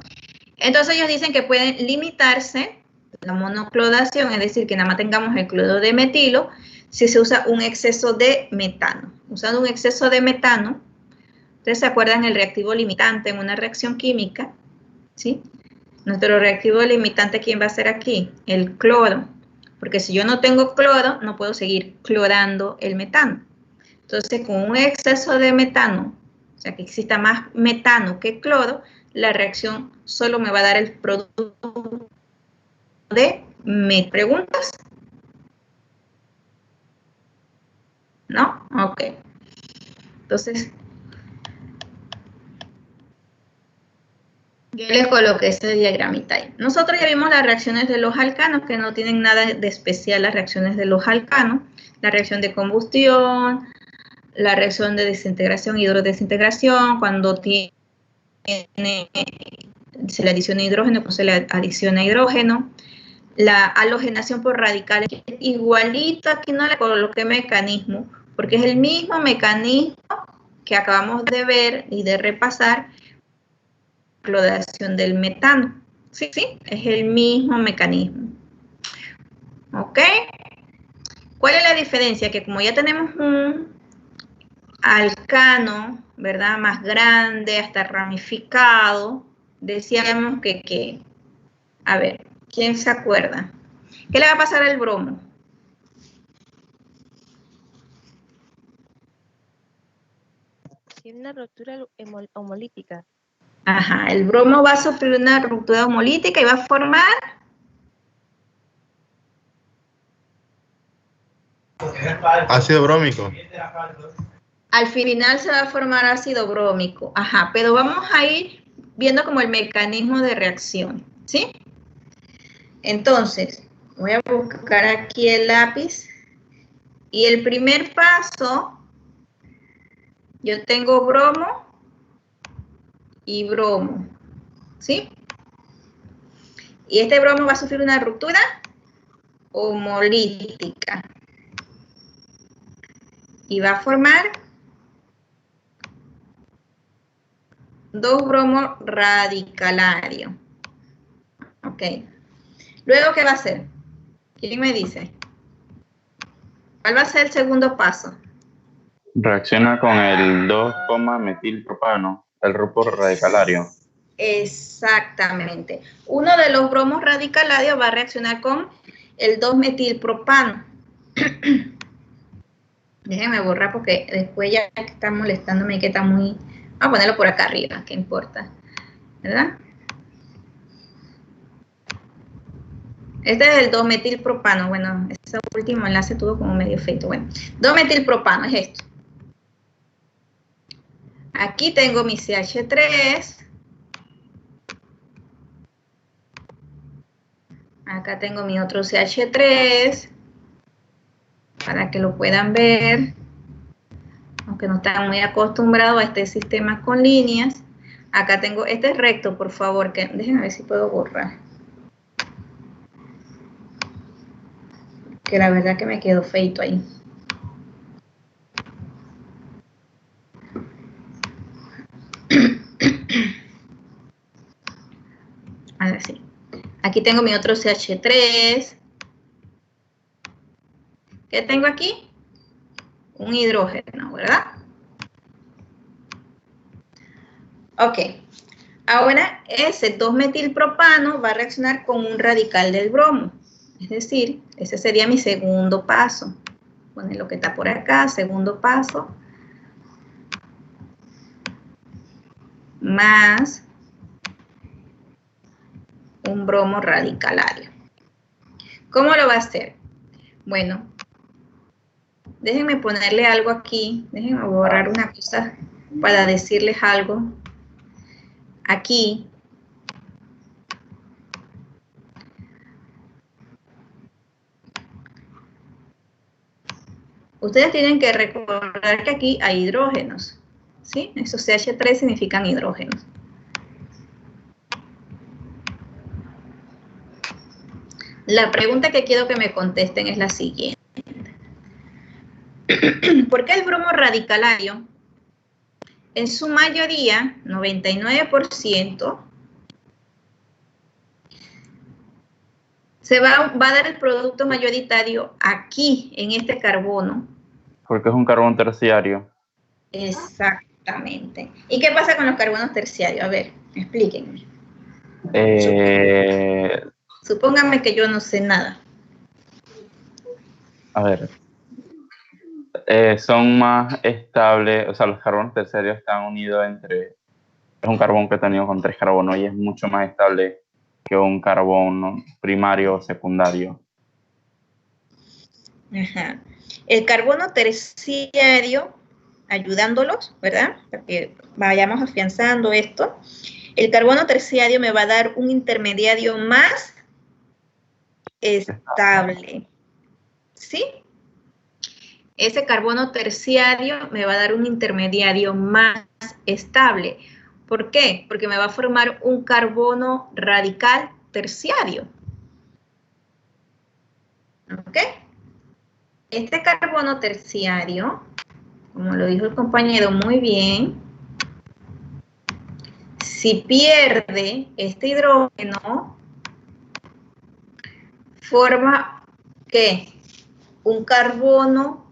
Entonces ellos dicen que pueden limitarse la monocloración, es decir, que nada más tengamos el cloruro de metilo, si se usa un exceso de metano. Usando un exceso de metano, ustedes se acuerdan el reactivo limitante en una reacción química, ¿sí? Nuestro reactivo limitante, ¿quién va a ser aquí? El cloro. Porque si yo no tengo cloro, no puedo seguir clorando el metano. Entonces, con un exceso de metano, o sea, que exista más metano que cloro, la reacción solo me va a dar el producto de metano. ¿Preguntas? ¿No? Ok. Entonces, yo les coloqué este diagramita ahí. Nosotros ya vimos las reacciones de los alcanos, que no tienen nada de especial las reacciones de los alcanos. La reacción de combustión, la reacción de desintegración, hidrodesintegración, cuando se le adiciona hidrógeno, pues se le adiciona hidrógeno. La halogenación por radicales, igualito, aquí no le coloqué mecanismo, porque es el mismo mecanismo que acabamos de ver y de repasar, cloración del metano. Sí, es el mismo mecanismo. ¿Ok? ¿Cuál es la diferencia? Que como ya tenemos un alcano, ¿verdad? Más grande, hasta ramificado, decíamos que a ver, ¿quién se acuerda? ¿Qué le va a pasar al bromo? Tiene una ruptura homolítica. Ajá, el bromo va a sufrir una ruptura homolítica y va a formar ácido brómico. al final se va a formar ácido brómico. Ajá, pero vamos a ir viendo como el mecanismo de reacción, ¿sí? Entonces, voy a buscar aquí el lápiz. Y el primer paso, yo tengo bromo y bromo, ¿sí? Y este bromo va a sufrir una ruptura homolítica. Y va a formar dos bromos radicalarios. Ok. Luego, ¿qué va a hacer? ¿Quién me dice? ¿Cuál va a ser el segundo paso? Reacciona con el 2,metilpropano, el grupo radicalario. Exactamente. Uno de los bromos radicalarios va a reaccionar con el 2-metilpropano. Déjenme borrar porque después ya está molestándome que está muy... Vamos a ponerlo por acá arriba, ¿qué importa? ¿Verdad? Este es el 2-metilpropano. Bueno, ese último enlace tuvo como medio efecto. Bueno, 2-metilpropano es esto. Aquí tengo mi CH3. Acá tengo mi otro CH3. Para que lo puedan ver. Aunque no están muy acostumbrados a este sistema con líneas. Acá tengo, este es recto, por favor. Déjenme ver si puedo borrar. Que la verdad que me quedó feito ahí. Ahora sí. Aquí tengo mi otro CH3. ¿Qué tengo aquí? Un hidrógeno, ¿verdad? Ok. Ahora ese 2-metilpropano va a reaccionar con un radical del bromo. Es decir, ese sería mi segundo paso. Poner lo que está por acá, segundo paso. Más un bromo radicalario. ¿Cómo lo va a hacer? Bueno, déjenme ponerle algo aquí. Déjenme borrar una cosa para decirles algo. Aquí. Ustedes tienen que recordar que aquí hay hidrógenos. ¿Sí? Esos CH3 significan hidrógenos. La pregunta que quiero que me contesten es la siguiente. ¿Por qué el bromo radicalario, en su mayoría, 99%, se va a dar el producto mayoritario aquí, en este carbono? Porque es un carbón terciario. Exactamente. ¿Y qué pasa con los carbonos terciarios? A ver, explíquenme. Supónganme que yo no sé nada. A ver. Son más estables, o sea, los carbonos terciarios están unidos entre... Es un carbón que está unido con 3 carbonos y es mucho más estable que un carbón primario o secundario. Ajá. El carbono terciario, ayudándolos, ¿verdad? Para que vayamos afianzando esto. El carbono terciario me va a dar un intermediario más estable. ¿Sí? Ese carbono terciario me va a dar un intermediario más estable. ¿Por qué? Porque me va a formar un carbono radical terciario. ¿Ok? Este carbono terciario, como lo dijo el compañero muy bien, si pierde este hidrógeno, forma, ¿qué? Un carbono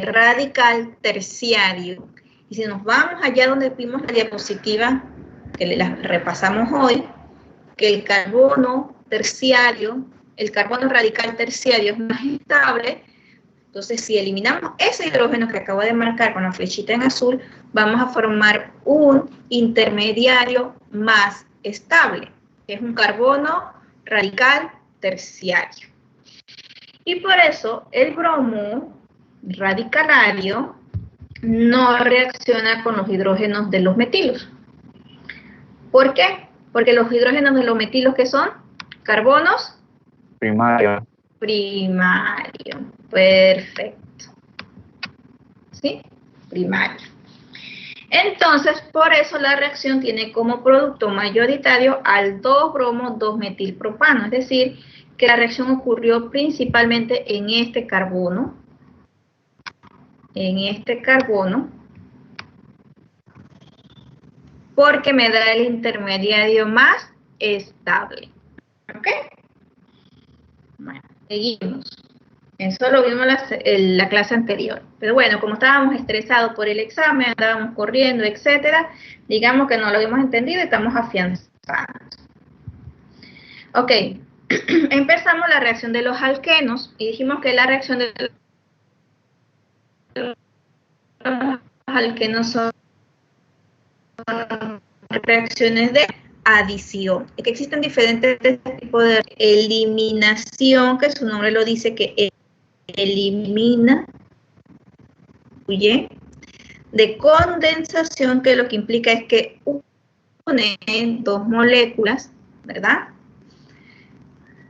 radical terciario. Y si nos vamos allá donde vimos la diapositiva, que la repasamos hoy, que el carbono terciario, el carbono radical terciario es más estable. Entonces, si eliminamos ese hidrógeno que acabo de marcar con la flechita en azul, vamos a formar un intermediario más estable, que es un carbono radical terciario. Y por eso el bromo radicalario no reacciona con los hidrógenos de los metilos. ¿Por qué? Porque los hidrógenos de los metilos, ¿qué son? Carbonos Primario. Perfecto. ¿Sí? Primario. Entonces, por eso la reacción tiene como producto mayoritario al 2-bromo-2-metilpropano, es decir, que la reacción ocurrió principalmente en este carbono, porque me da el intermediario más estable. ¿Ok? Bueno, seguimos. Eso lo vimos en la clase anterior. Pero bueno, como estábamos estresados por el examen, andábamos corriendo, etcétera, digamos que no lo habíamos entendido y estamos afianzando. Ok, empezamos la reacción de los alquenos y dijimos que la reacción de los alquenos son reacciones de adición. Es que existen diferentes tipos de eliminación, que su nombre lo dice, que elimina, de condensación, que lo que implica es que unen dos moléculas, ¿verdad?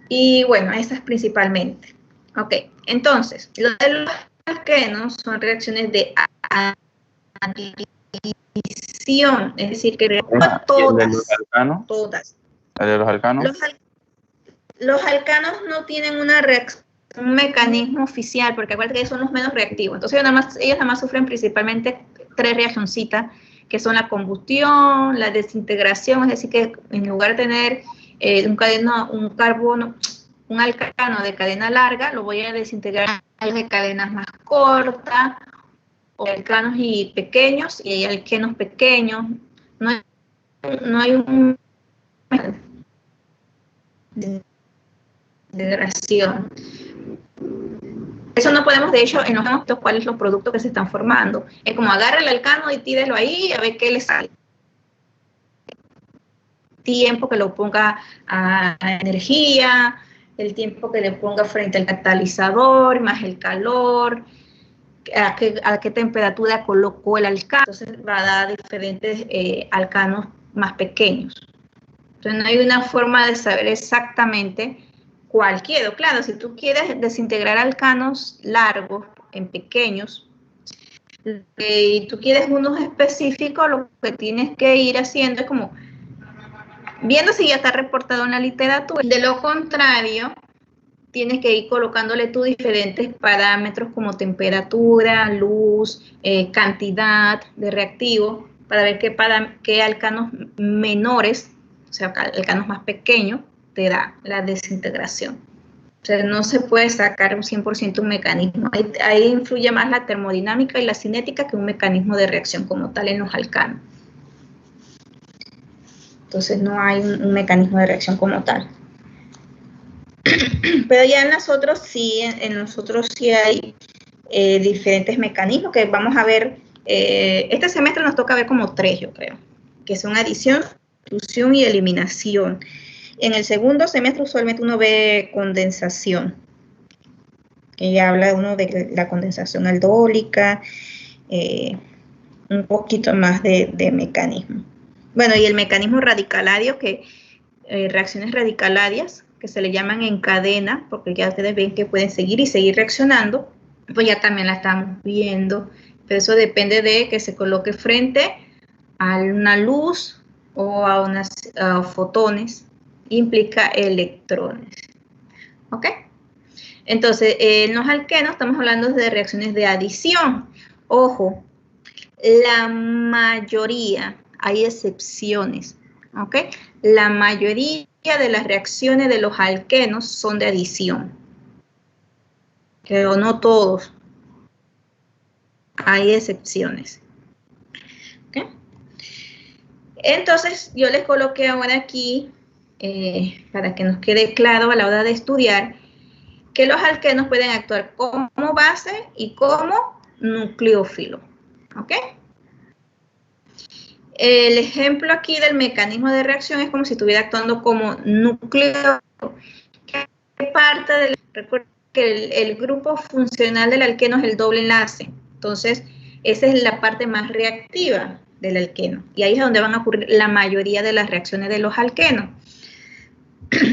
Y bueno, esas principalmente. Ok, entonces, los de los alquenos son reacciones de adición, es decir, que todas. ¿El de los alcanos? Los alcanos no tienen un mecanismo oficial, porque acuérdate que ellos son los menos reactivos. Entonces ellos nada más sufren principalmente 3 reaccioncitas, que son la combustión, la desintegración, es decir, que en lugar de tener un alcano de cadena larga, lo voy a desintegrar de cadenas más cortas, o alcanos y pequeños, y hay alquenos pequeños. No hay un desintegración. Eso no podemos, de hecho, en los momentos cuáles son los productos que se están formando. Es como agarra el alcano y tírelo ahí a ver qué le sale. Tiempo que lo ponga a energía, el tiempo que le ponga frente al catalizador, más el calor, a qué temperatura colocó el alcano. Entonces va a dar diferentes alcanos más pequeños. Entonces no hay una forma de saber exactamente cuál quiero. Claro, si tú quieres desintegrar alcanos largos en pequeños, y tú quieres unos específicos, lo que tienes que ir haciendo es como viendo si ya está reportado en la literatura. De lo contrario, tienes que ir colocándole tú diferentes parámetros como temperatura, luz, cantidad de reactivo, para ver qué alcanos menores, o sea, alcanos más pequeños, te da la desintegración. O sea, no se puede sacar un 100% un mecanismo. Ahí influye más la termodinámica y la cinética que un mecanismo de reacción como tal en los alcanos. Entonces no hay un mecanismo de reacción como tal. Pero ya en nosotros sí hay diferentes mecanismos que vamos a ver. Este semestre nos toca ver como 3, yo creo, que son adición, sustitución y eliminación. En el segundo semestre usualmente uno ve condensación, que ya habla uno de la condensación aldólica, un poquito más de mecanismo. Bueno, y el mecanismo radicalario, que reacciones radicalarias, que se le llaman en cadena, porque ya ustedes ven que pueden seguir y seguir reaccionando, pues ya también la estamos viendo, pero eso depende de que se coloque frente a una luz o a unos fotones, implica electrones. ¿Ok? Entonces, en los alquenos estamos hablando de reacciones de adición. Ojo, la mayoría, hay excepciones, ¿ok? La mayoría de las reacciones de los alquenos son de adición, pero no todos. Hay excepciones. ¿Okay? Entonces, yo les coloqué ahora aquí, para que nos quede claro a la hora de estudiar, que los alquenos pueden actuar como base y como nucleófilo. ¿Ok? El ejemplo aquí del mecanismo de reacción es como si estuviera actuando como nucleófilo. ¿Qué parte del... Recuerden que el grupo funcional del alqueno es el doble enlace. Entonces, esa es la parte más reactiva del alqueno. Y ahí es donde van a ocurrir la mayoría de las reacciones de los alquenos.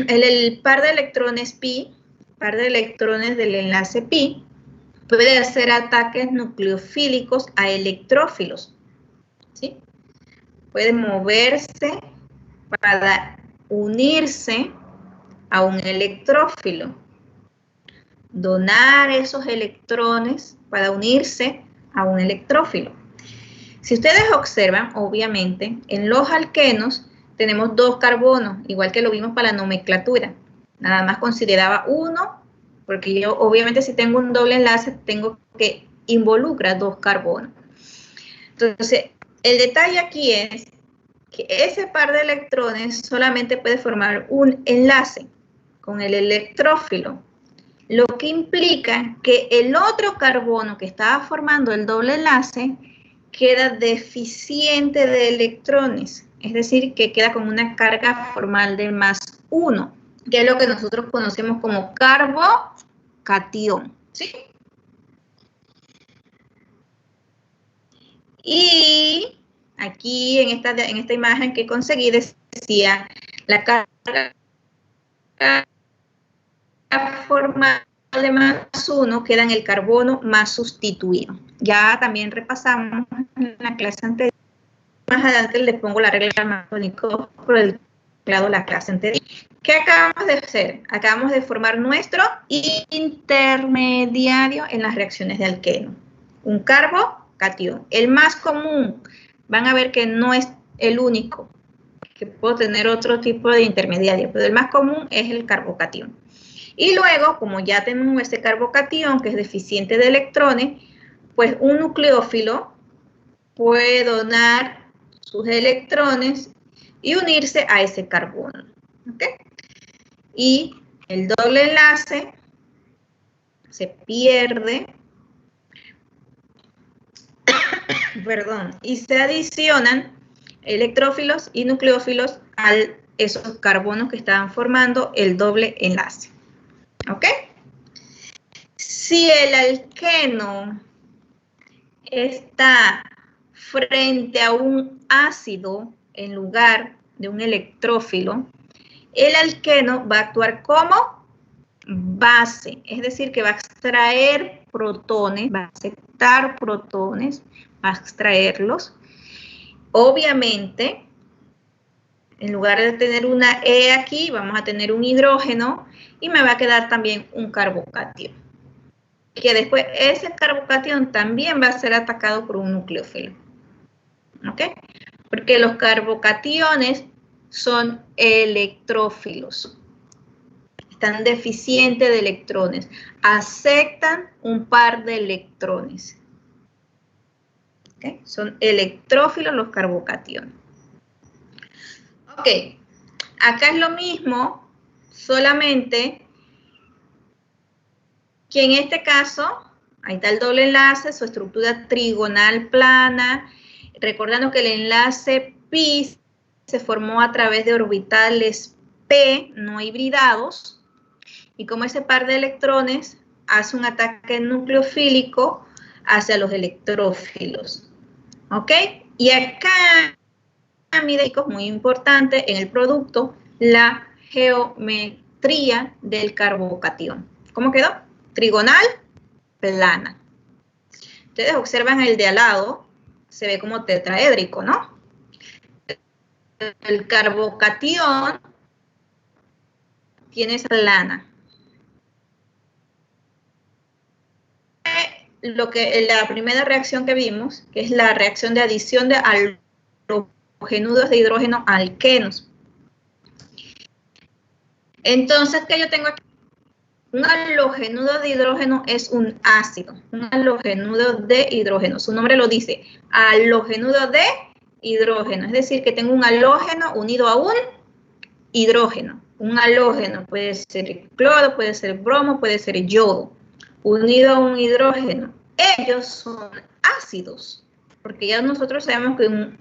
El par de electrones pi, par de electrones del enlace pi, puede hacer ataques nucleofílicos a electrófilos. ¿sí? Puede moverse para unirse a un electrófilo, donar esos electrones para unirse a un electrófilo. Si ustedes observan, obviamente, en los alquenos tenemos 2 carbonos, igual que lo vimos para la nomenclatura. Nada más consideraba uno, porque yo obviamente si tengo un doble enlace, tengo que involucrar 2 carbonos. Entonces, el detalle aquí es que ese par de electrones solamente puede formar un enlace con el electrófilo, lo que implica que el otro carbono que estaba formando el doble enlace queda deficiente de electrones, es decir, que queda con una carga formal de +1, que es lo que nosotros conocemos como carbocatión, ¿sí? Y aquí en esta imagen que conseguí decía la carga formal de +1 queda en el carbono más sustituido. Ya también repasamos en la clase anterior. Más adelante les pongo la regla masónico por el lado de la clase anterior. ¿Qué acabamos de hacer? Acabamos de formar nuestro intermediario en las reacciones de alqueno. Un carbocatión. El más común. Van a ver que no es el único, que puedo tener otro tipo de intermediario, pero el más común es el carbocatión. Y luego, como ya tenemos este carbocatión que es deficiente de electrones, pues un nucleófilo puede donar sus electrones y unirse a ese carbono. ¿Okay? Y el doble enlace se pierde, perdón, y se adicionan electrófilos y nucleófilos a esos carbonos que estaban formando el doble enlace. ¿Ok? Si el alqueno está frente a un ácido en lugar de un electrófilo, el alqueno va a actuar como base, es decir, que va a extraer protones, va a aceptar protones, va a extraerlos. Obviamente, en lugar de tener una E aquí, vamos a tener un hidrógeno y me va a quedar también un carbocatión. Que después ese carbocatión también va a ser atacado por un nucleófilo. ¿Ok? Porque los carbocationes son electrófilos. Están deficientes de electrones. Aceptan un par de electrones. ¿Ok? Son electrófilos los carbocationes. Ok. Acá es lo mismo, solamente que en este caso, ahí está el doble enlace, su estructura trigonal plana, recordando que el enlace pi se formó a través de orbitales p no hibridados, y como ese par de electrones hace un ataque nucleofílico hacia los electrófilos. ¿Ok? Y acá, mira, es muy importante en el producto, la geometría del carbocatión. ¿Cómo quedó? Trigonal, plana. Ustedes observan el de al lado, se ve como tetraédrico, ¿no? El carbocatión tiene esa plana. La primera reacción que vimos, que es la reacción de adición de halogenuros de hidrógeno a alquenos. Entonces, ¿qué yo tengo aquí? Un halogenudo de hidrógeno es un ácido, un halogenudo de hidrógeno. Su nombre lo dice, halogenudo de hidrógeno. Es decir, que tengo un halógeno unido a un hidrógeno. Un halógeno puede ser cloro, puede ser bromo, puede ser yodo. Unido a un hidrógeno. Ellos son ácidos, porque ya nosotros sabemos que un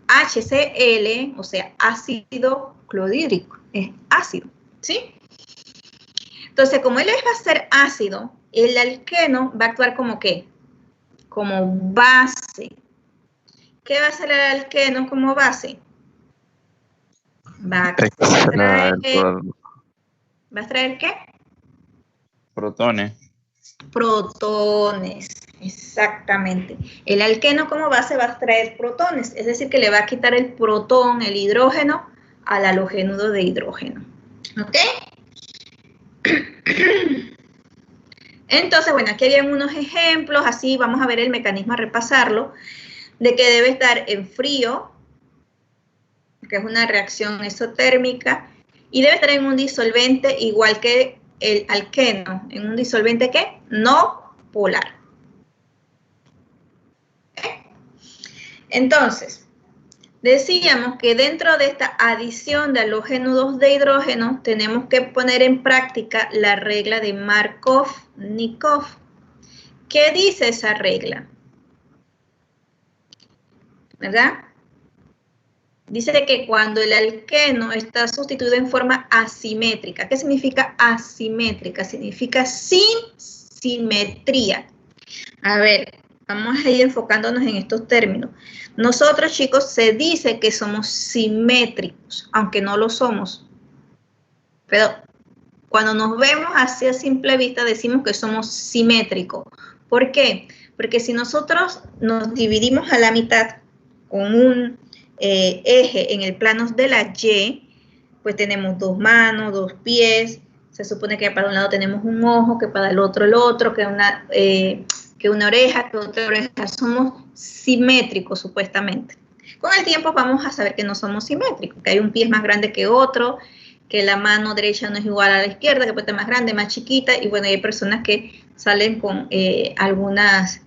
HCl, o sea, ácido clorhídrico, es ácido, ¿sí? Entonces, como él va a ser ácido, el alqueno va a actuar como ¿qué? Como base. ¿Qué va a hacer el alqueno como base? Va a extraer ¿qué? Protones. Protones. Exactamente. El alqueno como base va a traer protones, es decir, que le va a quitar el protón, el hidrógeno, al halogénudo de hidrógeno. ¿Ok? Entonces, bueno, aquí habían unos ejemplos, así vamos a ver el mecanismo, a repasarlo, de que debe estar en frío, que es una reacción exotérmica, y debe estar en un disolvente igual que el alqueno, en un disolvente ¿qué? No polar. Entonces, decíamos que dentro de esta adición de halogénudos de hidrógeno tenemos que poner en práctica la regla de Markov-Nikov. ¿Qué dice esa regla? ¿Verdad? Dice que cuando el alqueno está sustituido en forma asimétrica, ¿qué significa asimétrica? Significa sin simetría. A ver, vamos a ir enfocándonos en estos términos. Nosotros, chicos, se dice que somos simétricos, aunque no lo somos. Pero cuando nos vemos así a simple vista, decimos que somos simétricos. ¿Por qué? Porque si nosotros nos dividimos a la mitad con un eje en el plano de la Y, pues tenemos dos manos, dos pies, se supone que para un lado tenemos un ojo, que para el otro, que una oreja, que otra oreja, somos simétricos supuestamente. Con el tiempo vamos a saber que no somos simétricos, que hay un pie más grande que otro, que la mano derecha no es igual a la izquierda, que puede ser más grande, más chiquita, y bueno, hay personas que salen con algunas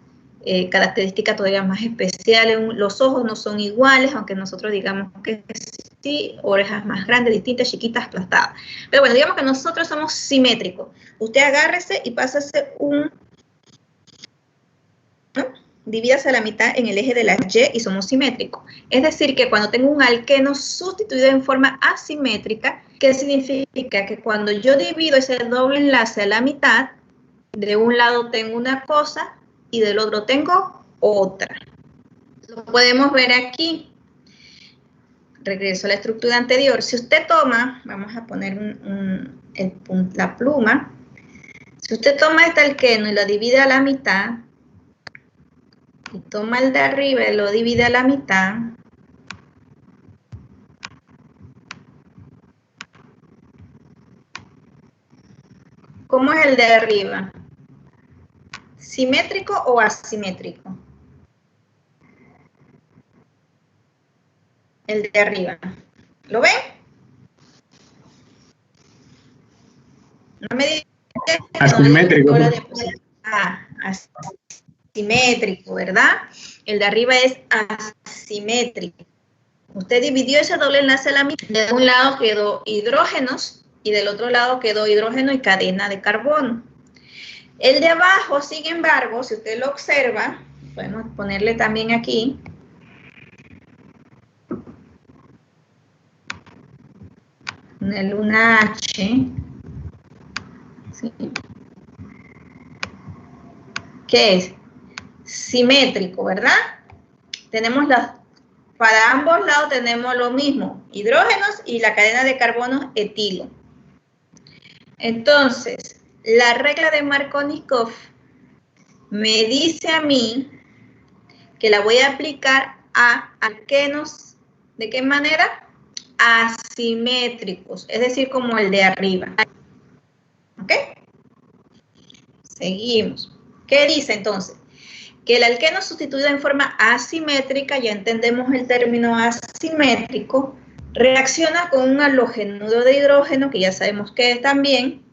características todavía más especiales. Los ojos no son iguales, aunque nosotros digamos que sí, orejas más grandes, distintas, chiquitas, aplastadas. Pero bueno, digamos que nosotros somos simétricos. Usted agárrese y pásase divídase a la mitad en el eje de la Y y somos simétricos. Es decir, que cuando tengo un alqueno sustituido en forma asimétrica, ¿qué significa? Que cuando yo divido ese doble enlace a la mitad, de un lado tengo una cosa y del otro tengo otra. Lo podemos ver aquí. Regreso a la estructura anterior. Si usted toma, vamos a poner la pluma. Si usted toma este alqueno y lo divide a la mitad, y toma el de arriba y lo divide a la mitad, ¿cómo es el de arriba? ¿Simétrico o asimétrico? El de arriba. ¿Lo ven? No me digan asimétrico. Asimétrico, ¿verdad? El de arriba es asimétrico. Usted dividió ese doble enlace a la mitad. De un lado quedó hidrógenos y del otro lado quedó hidrógeno y cadena de carbono. El de abajo, sin embargo, si usted lo observa, podemos ponerle también aquí. Ponerle una H. ¿Sí? ¿Qué es? Simétrico, ¿verdad? Tenemos para ambos lados tenemos lo mismo, hidrógenos y la cadena de carbono etilo. Entonces, la regla de Markov-Nikov me dice a mí que la voy a aplicar a alquenos, ¿de qué manera? Asimétricos, es decir, como el de arriba. ¿Ok? Seguimos. ¿Qué dice entonces? Que el alqueno sustituido en forma asimétrica, ya entendemos el término asimétrico, reacciona con un halogénudo de hidrógeno, que ya sabemos que es también,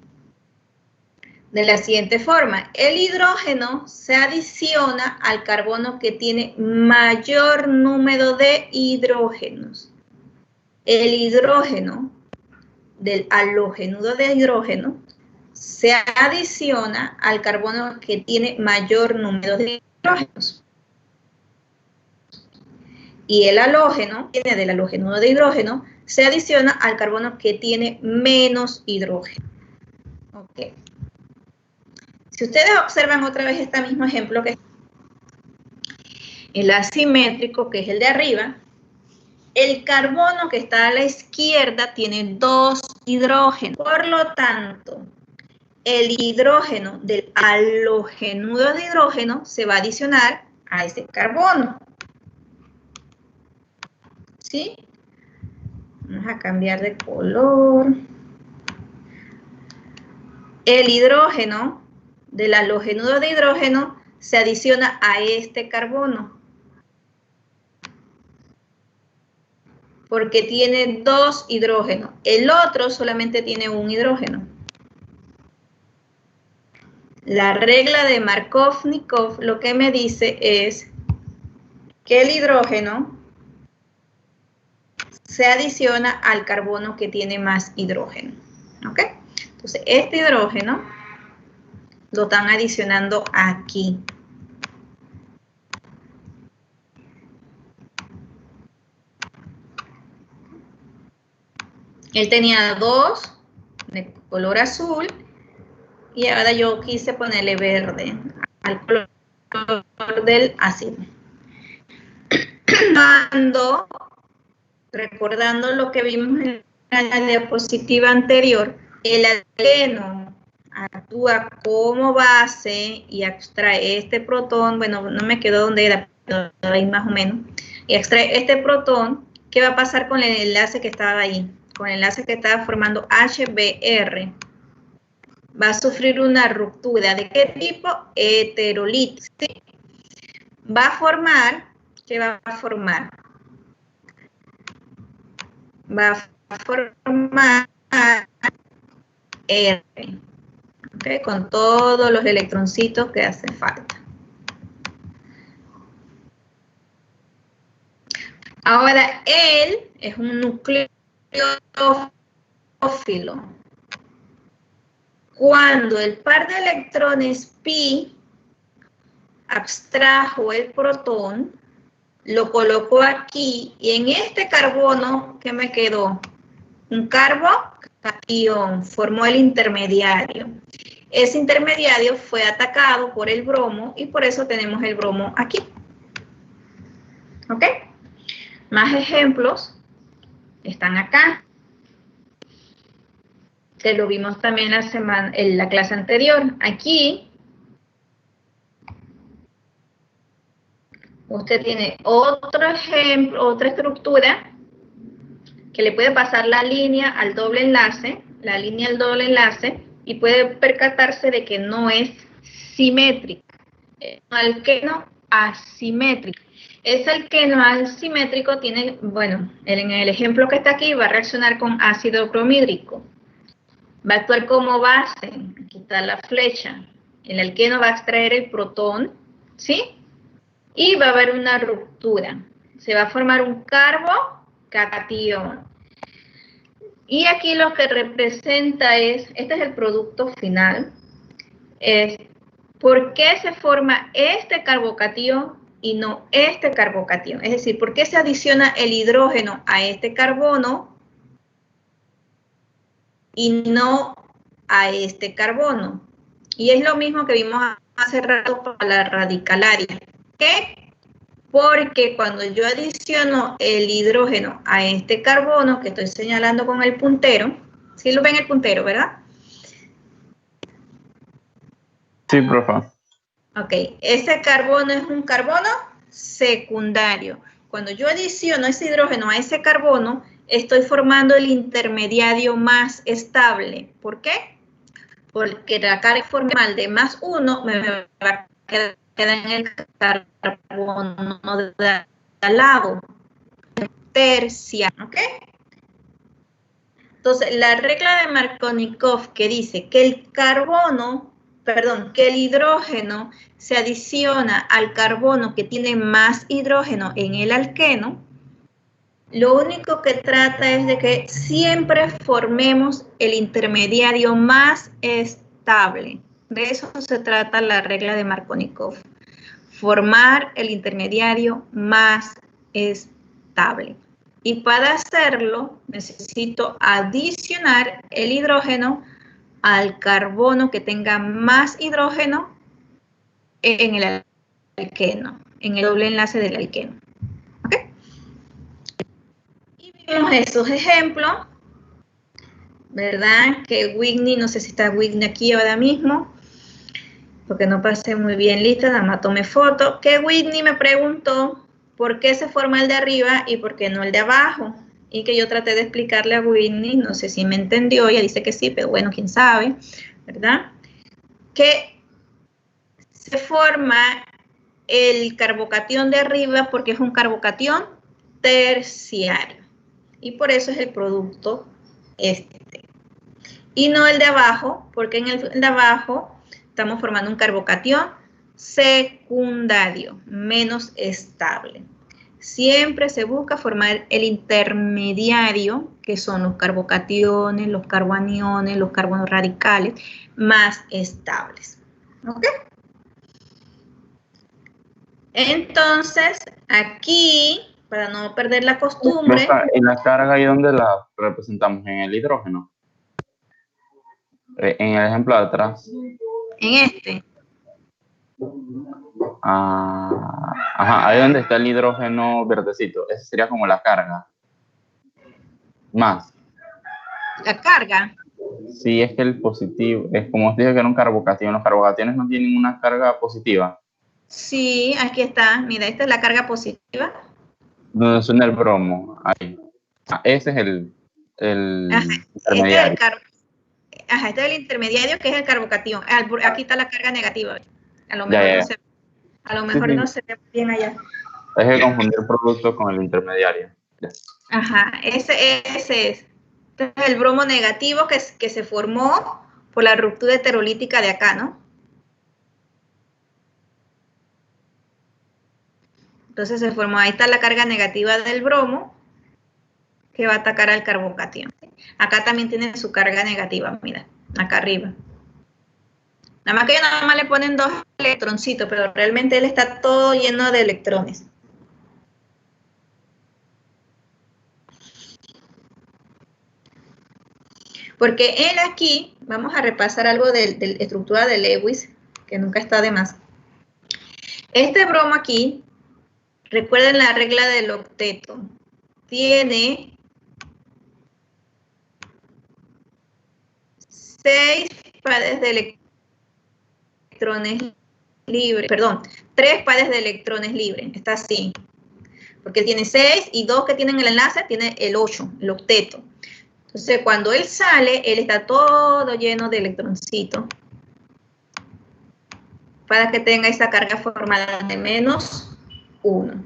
de la siguiente forma. El hidrógeno se adiciona al carbono que tiene mayor número de hidrógenos. El hidrógeno del halogénudo de hidrógeno se adiciona al carbono que tiene mayor número de hidrógenos. Y el halógeno, del halogénudo de hidrógeno, se adiciona al carbono que tiene menos hidrógeno. Ok. Si ustedes observan otra vez este mismo ejemplo, que es el asimétrico, que es el de arriba, el carbono que está a la izquierda tiene 2 hidrógenos. Por lo tanto, el hidrógeno del halogenudo de hidrógeno se va a adicionar a ese carbono. ¿Sí? Vamos a cambiar de color. El hidrógeno del halogenudo de hidrógeno se adiciona a este carbono. Porque tiene 2 hidrógenos. El otro solamente tiene un hidrógeno. La regla de Markovnikov lo que me dice es que el hidrógeno se adiciona al carbono que tiene más hidrógeno. ¿Ok? Entonces, este hidrógeno lo están adicionando aquí. Él tenía 2 de color azul y ahora yo quise ponerle verde al color del ácido. Recordando lo que vimos en la diapositiva anterior, el alqueno actúa como base y extrae este protón, bueno, no me quedó donde era, pero ahí más o menos, y extrae este protón. ¿Qué va a pasar con el enlace que estaba ahí? Con el enlace que estaba formando HBr. Va a sufrir una ruptura. ¿De qué tipo? Heterolitis. ¿Sí? Va a formar, ¿qué va a formar? Va a formar R, ¿okay? Con todos los electroncitos que hacen falta. Ahora, él es un nucleófilo. Cuando el par de electrones pi abstrajo el protón, lo colocó aquí y en este carbono, ¿qué me quedó? Un carbocatión, formó el intermediario. Ese intermediario fue atacado por el bromo y por eso tenemos el bromo aquí. ¿Ok? Más ejemplos están acá. Que lo vimos también en la clase anterior. Aquí usted tiene otro ejemplo, otra estructura que le puede pasar la línea al doble enlace, y puede percatarse de que no es simétrica. Es un alqueno asimétrico. Ese alqueno asimétrico tiene, bueno, en el ejemplo que está aquí va a reaccionar con ácido clorhídrico. Va a actuar como base, aquí está la flecha. El alqueno va a extraer el protón, ¿sí? Y va a haber una ruptura. Se va a formar un carbocatión. Y aquí lo que representa este es el producto final, es por qué se forma este carbocatión y no este carbocatión. Es decir, por qué se adiciona el hidrógeno a este carbono y no a este carbono. Y es lo mismo que vimos hace rato para la radicalaria. ¿Qué? Porque cuando yo adiciono el hidrógeno a este carbono, que estoy señalando con el puntero, ¿sí lo ven el puntero, verdad? Sí, profe. Ok, ese carbono es un carbono secundario. Cuando yo adiciono ese hidrógeno a ese carbono, estoy formando el intermediario más estable. ¿Por qué? Porque la carga formal de +1 me va a quedar en el carbono de al lado, tercia, ¿ok? Entonces, la regla de Markovnikov que dice que el hidrógeno se adiciona al carbono que tiene más hidrógeno en el alqueno, lo único que trata es de que siempre formemos el intermediario más estable. De eso se trata la regla de Markovnikov. Formar el intermediario más estable. Y para hacerlo necesito adicionar el hidrógeno al carbono que tenga más hidrógeno en el alqueno, en el doble enlace del alqueno. ¿Ok? Y vimos esos ejemplos ¿verdad? Que Whitney, no sé si está Whitney aquí ahora mismo, porque no pasé muy bien lista, nada más tomé foto, que Whitney me preguntó por qué se forma el de arriba y por qué no el de abajo. Y que yo traté de explicarle a Whitney, no sé si me entendió, ella dice que sí, pero bueno, quién sabe, ¿verdad? Que se forma el carbocatión de arriba porque es un carbocatión terciario. Y por eso es el producto este. Y no el de abajo, porque en el de abajo estamos formando un carbocatión secundario, menos estable. Siempre se busca formar el intermediario, que son los carbocationes, los carboaniones, los carbonos radicales, más estables. ¿Ok? Entonces, aquí, para no perder la costumbre... ¿En la carga ahí donde la representamos? ¿En el hidrógeno? En el ejemplo de atrás. En este. Ajá, ahí donde está el hidrógeno verdecito. Esa sería como la carga. Más. La carga. Sí, es que el positivo, es como os dije que era un carbocatión. Los carbocationes no tienen una carga positiva. Sí, aquí está. Mira, esta es la carga positiva. Donde suena el bromo. Ahí. Ese es el intermediario. Este es el intermediario, que es el carbocatión. Aquí está la carga negativa. A lo mejor, Ya. No, a lo mejor no se ve bien allá. Es que confundir producto con el intermediario. Ya. Ajá, ese es. Este es el bromo negativo que se formó por la ruptura heterolítica de acá, ¿no? Entonces se formó, ahí está la carga negativa del bromo que va a atacar al carbocatión. Acá también tiene su carga negativa, mira, acá arriba. Nada más que nada más le ponen 2 electroncitos, pero realmente él está todo lleno de electrones. Porque él aquí, vamos a repasar algo de la estructura de Lewis, que nunca está de más. Este bromo aquí, recuerden la regla del octeto, tiene 6 pares de electrones libres, perdón, 3 pares de electrones libres, está así. Porque tiene 6 y 2 que tienen el enlace, tiene el 8, el octeto. Entonces, cuando él sale, él está todo lleno de electroncitos para que tenga esa carga formada de menos 1.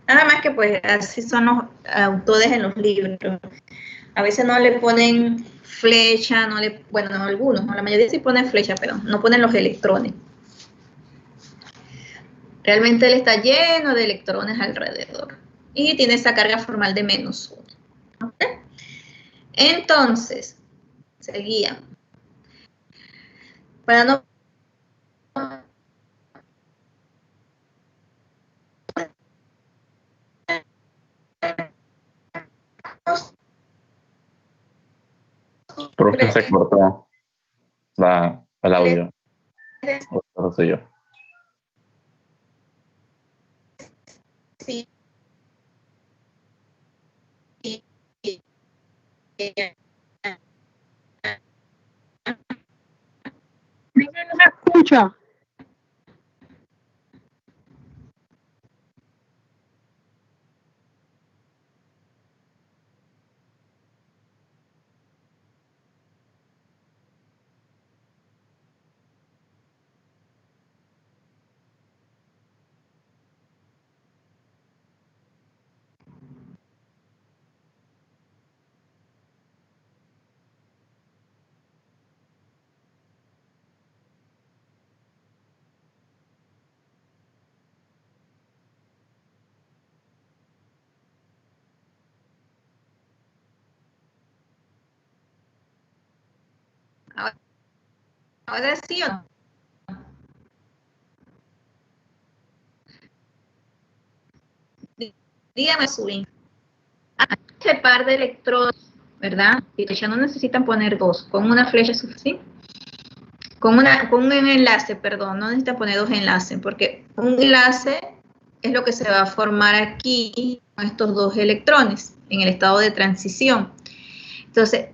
Nada más que pues así son los autores en los libros. A veces no le ponen flecha, bueno, no algunos, no, la mayoría sí ponen flecha, pero no ponen los electrones. Realmente él está lleno de electrones alrededor y tiene esa carga formal de menos 1. ¿Okay? Entonces, seguía. Para no Profe, se cortó el audio. Eso soy yo. Sí. No se escucha. Ahora sí o no. Dígame, subí. Este par de electrones, ¿verdad? Y ya no necesitan poner 2, con una flecha es suficiente. Con un enlace, perdón, no necesitan poner 2 enlaces, porque un enlace es lo que se va a formar aquí con estos 2 electrones en el estado de transición. Entonces,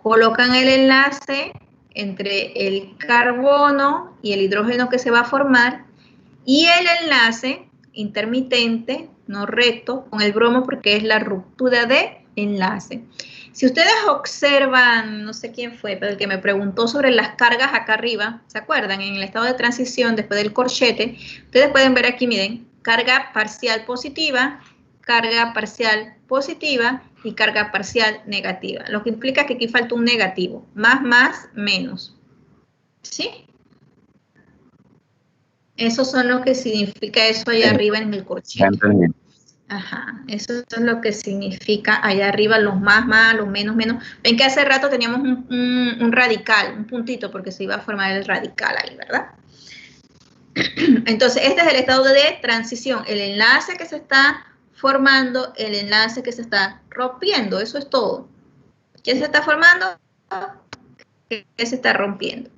Colocan el enlace entre el carbono y el hidrógeno que se va a formar y el enlace intermitente, no recto, con el bromo porque es la ruptura de enlace. Si ustedes observan, no sé quién fue, pero el que me preguntó sobre las cargas acá arriba, ¿se acuerdan? En el estado de transición, después del corchete, ustedes pueden ver aquí, miren, carga parcial positiva y carga parcial negativa. Lo que implica que aquí falta un negativo. Más, menos. ¿Sí? Eso son lo que significa eso allá arriba en el corchete. Ajá, eso es lo que significa allá arriba los más, los menos. Ven que hace rato teníamos un radical, un puntito, porque se iba a formar el radical ahí, ¿verdad? Entonces, este es el estado de transición, el enlace que se está formando, el enlace que se está rompiendo, eso es todo. ¿Qué se está formando? ¿Qué se está rompiendo?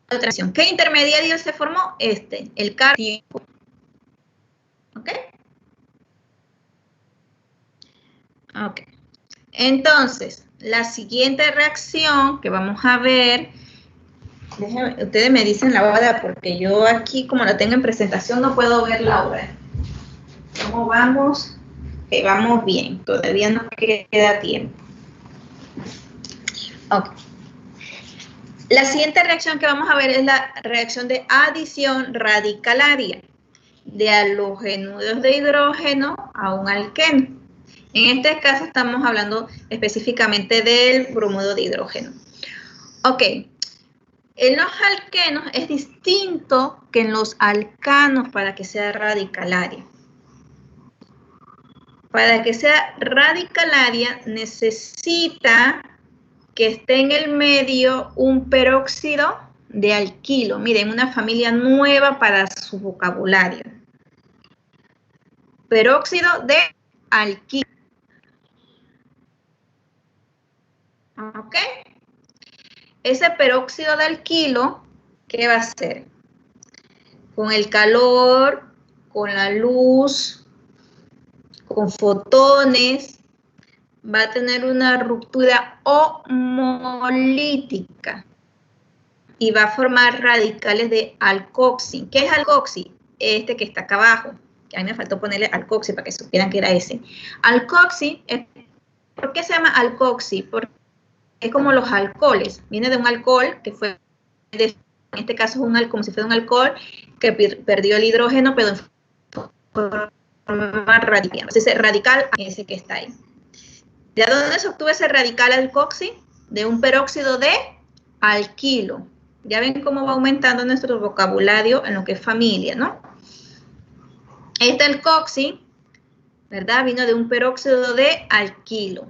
Transición. ¿Qué intermediario se formó? El carbono. ¿Ok? Ok. Entonces, la siguiente reacción que vamos a ver, ustedes me dicen la hora porque yo aquí, como la tengo en presentación, no puedo ver la hora. ¿Cómo vamos? Que vamos bien, todavía no queda tiempo. Ok. La siguiente reacción que vamos a ver es la reacción de adición radicalaria de halogénuros de hidrógeno a un alqueno. En este caso estamos hablando específicamente del bromuro de hidrógeno. Ok, en los alquenos es distinto que en los alcanos para que sea radicalaria. Para que sea radicalaria necesita que esté en el medio un peróxido de alquilo. Miren, una familia nueva para su vocabulario. Peróxido de alquilo. ¿Ok? Ese peróxido de alquilo, ¿qué va a hacer? Con el calor, con la luz, con fotones, va a tener una ruptura homolítica y va a formar radicales de alcoxi. ¿Qué es alcoxi? Este que está acá abajo, que a mí me faltó ponerle alcoxi para que supieran que era ese. Alcoxi, ¿por qué se llama alcoxi? Porque es como los alcoholes, viene de un alcohol que fue, en este caso es como si fuera un alcohol que perdió el hidrógeno, pero en forma radical. Entonces, radical ese que está ahí. ¿De dónde se obtuvo ese radical alcoxi? De un peróxido de alquilo. Ya ven cómo va aumentando nuestro vocabulario en lo que es familia, ¿no? Este alcoxi, ¿verdad? Vino de un peróxido de alquilo,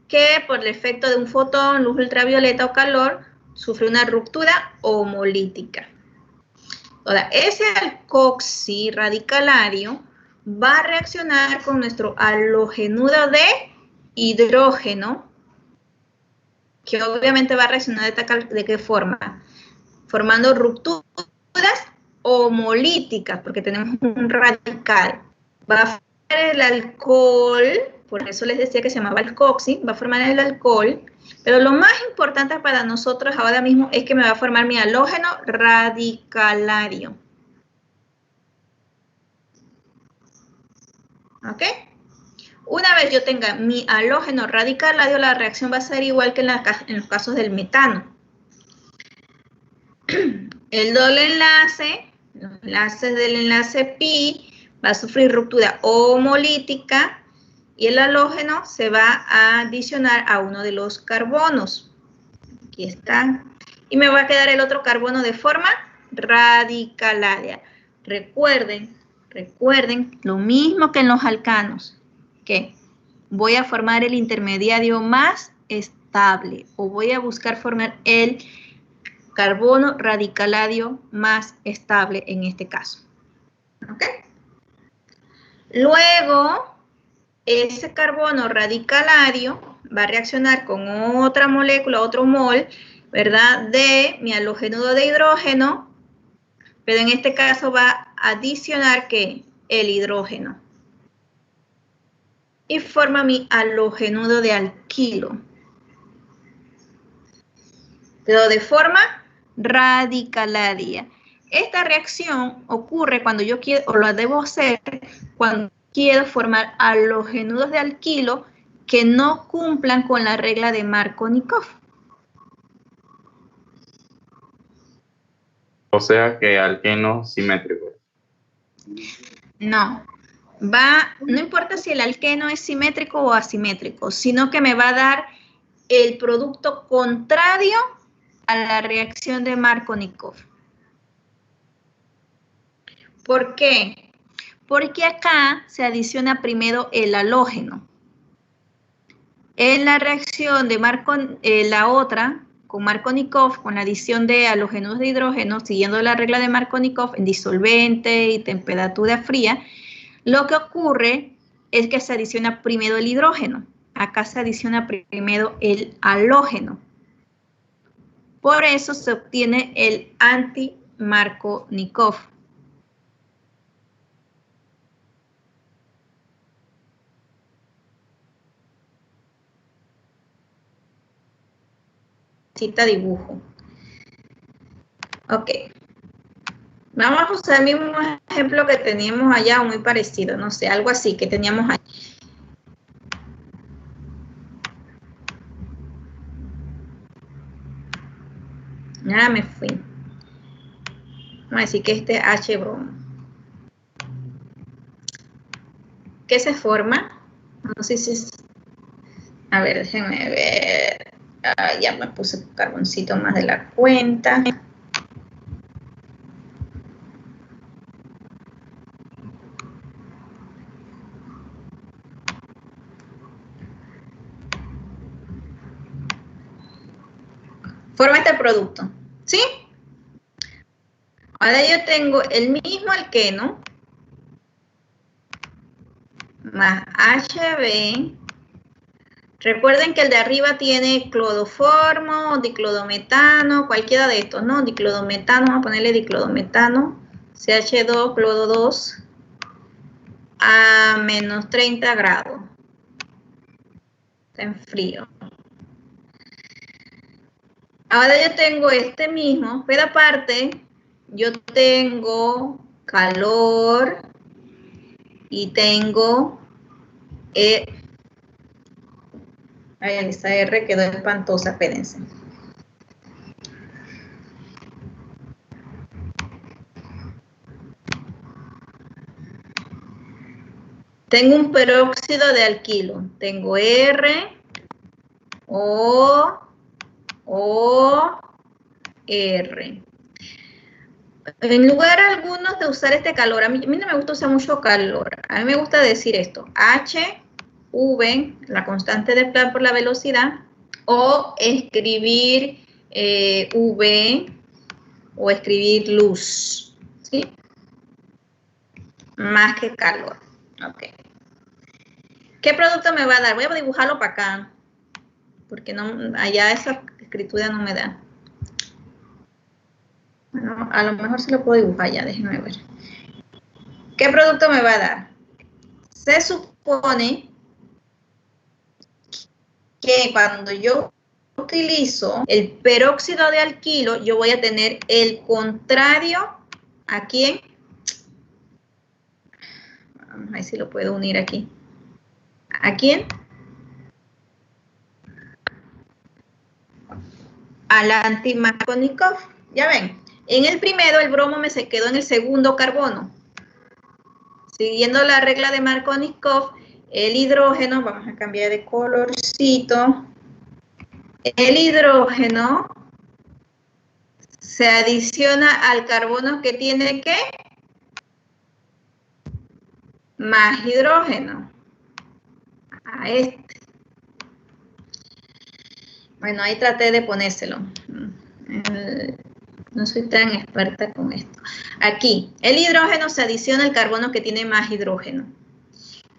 que por el efecto de un fotón, luz ultravioleta o calor, sufre una ruptura homolítica. Ahora, ese alcoxi radicalario va a reaccionar con nuestro halogenuro de hidrógeno, que obviamente va a reaccionar ¿de qué forma? Formando rupturas homolíticas, porque tenemos un radical. Va a formar el alcohol, por eso les decía que se llamaba alcoxi, va a formar el alcohol, pero lo más importante para nosotros ahora mismo es que me va a formar mi halógeno radicalario. ¿Ok? Una vez yo tenga mi halógeno radicalario, la reacción va a ser igual que en los casos del metano. El doble enlace, los enlaces del enlace pi, va a sufrir ruptura homolítica y el halógeno se va a adicionar a uno de los carbonos. Aquí está. Y me va a quedar el otro carbono de forma radicalaria. Recuerden lo mismo que en los alcanos, que voy a formar el intermediario más estable o voy a buscar formar el carbono radicalario más estable en este caso. ¿Ok? Luego, ese carbono radicalario va a reaccionar con otra molécula, otro mol, ¿verdad? De mi halogénudo de hidrógeno, pero en este caso va a adicionar ¿qué? El hidrógeno. Y forma mi halogénudo de alquilo. pero de forma radicalaria. Esta reacción ocurre cuando yo quiero, o la debo hacer, cuando quiero formar halogénuros de alquilo que no cumplan con la regla de Markovnikov. O sea que alqueno simétrico. No, no importa si el alqueno es simétrico o asimétrico, sino que me va a dar el producto contrario a la reacción de Markovnikov. ¿Por qué? Porque acá se adiciona primero el halógeno. En la reacción de la otra, con Markovnikov, con la adición de halógenos de hidrógeno, siguiendo la regla de Markovnikov en disolvente y temperatura fría, lo que ocurre es que se adiciona primero el hidrógeno. Acá se adiciona primero el halógeno. Por eso se obtiene el anti-Markovnikov. Dibujo. Ok. Vamos a usar el mismo ejemplo que teníamos allá, muy parecido, no sé, algo así que teníamos allá. Ya me fui. Vamos a decir que este H bromo. ¿Qué se forma? No sé si es... A ver, déjenme ver. Ya me puse carboncito más de la cuenta. Forma este producto, ¿sí? Ahora yo tengo el mismo alqueno más HB. Recuerden que el de arriba tiene cloroformo, diclodometano, cualquiera de estos, ¿no? Diclodometano, vamos a ponerle diclodometano, CH2, cloro 2, a menos 30 grados. Está en frío. Ahora yo tengo este mismo, pero aparte yo tengo calor y tengo... Ay, esa R quedó espantosa, espérense. Tengo un peróxido de alquilo. Tengo R, O, R. En lugar algunos de usar este calor, a mí no me gusta usar mucho calor. A mí me gusta decir esto, H, V, la constante de Planck por la velocidad, o escribir V o escribir luz, ¿sí? Más que calor. Ok. ¿Qué producto me va a dar? Voy a dibujarlo para acá, porque no, allá esa escritura no me da. Bueno, a lo mejor se lo puedo dibujar ya, déjenme ver. ¿Qué producto me va a dar? Se supone que cuando yo utilizo el peróxido de alquilo, yo voy a tener el contrario. ¿A quién? Vamos a ver si lo puedo unir aquí. ¿A quién? Al anti-Markovnikov. Ya ven, en el primero el bromo me se quedó en el segundo carbono. Siguiendo la regla de Markovnikov, el hidrógeno, vamos a cambiar de colorcito, el hidrógeno se adiciona al carbono que tiene ¿qué? Más hidrógeno. A este. Bueno, ahí traté de ponérselo. No soy tan experta con esto. Aquí, el hidrógeno se adiciona al carbono que tiene más hidrógeno.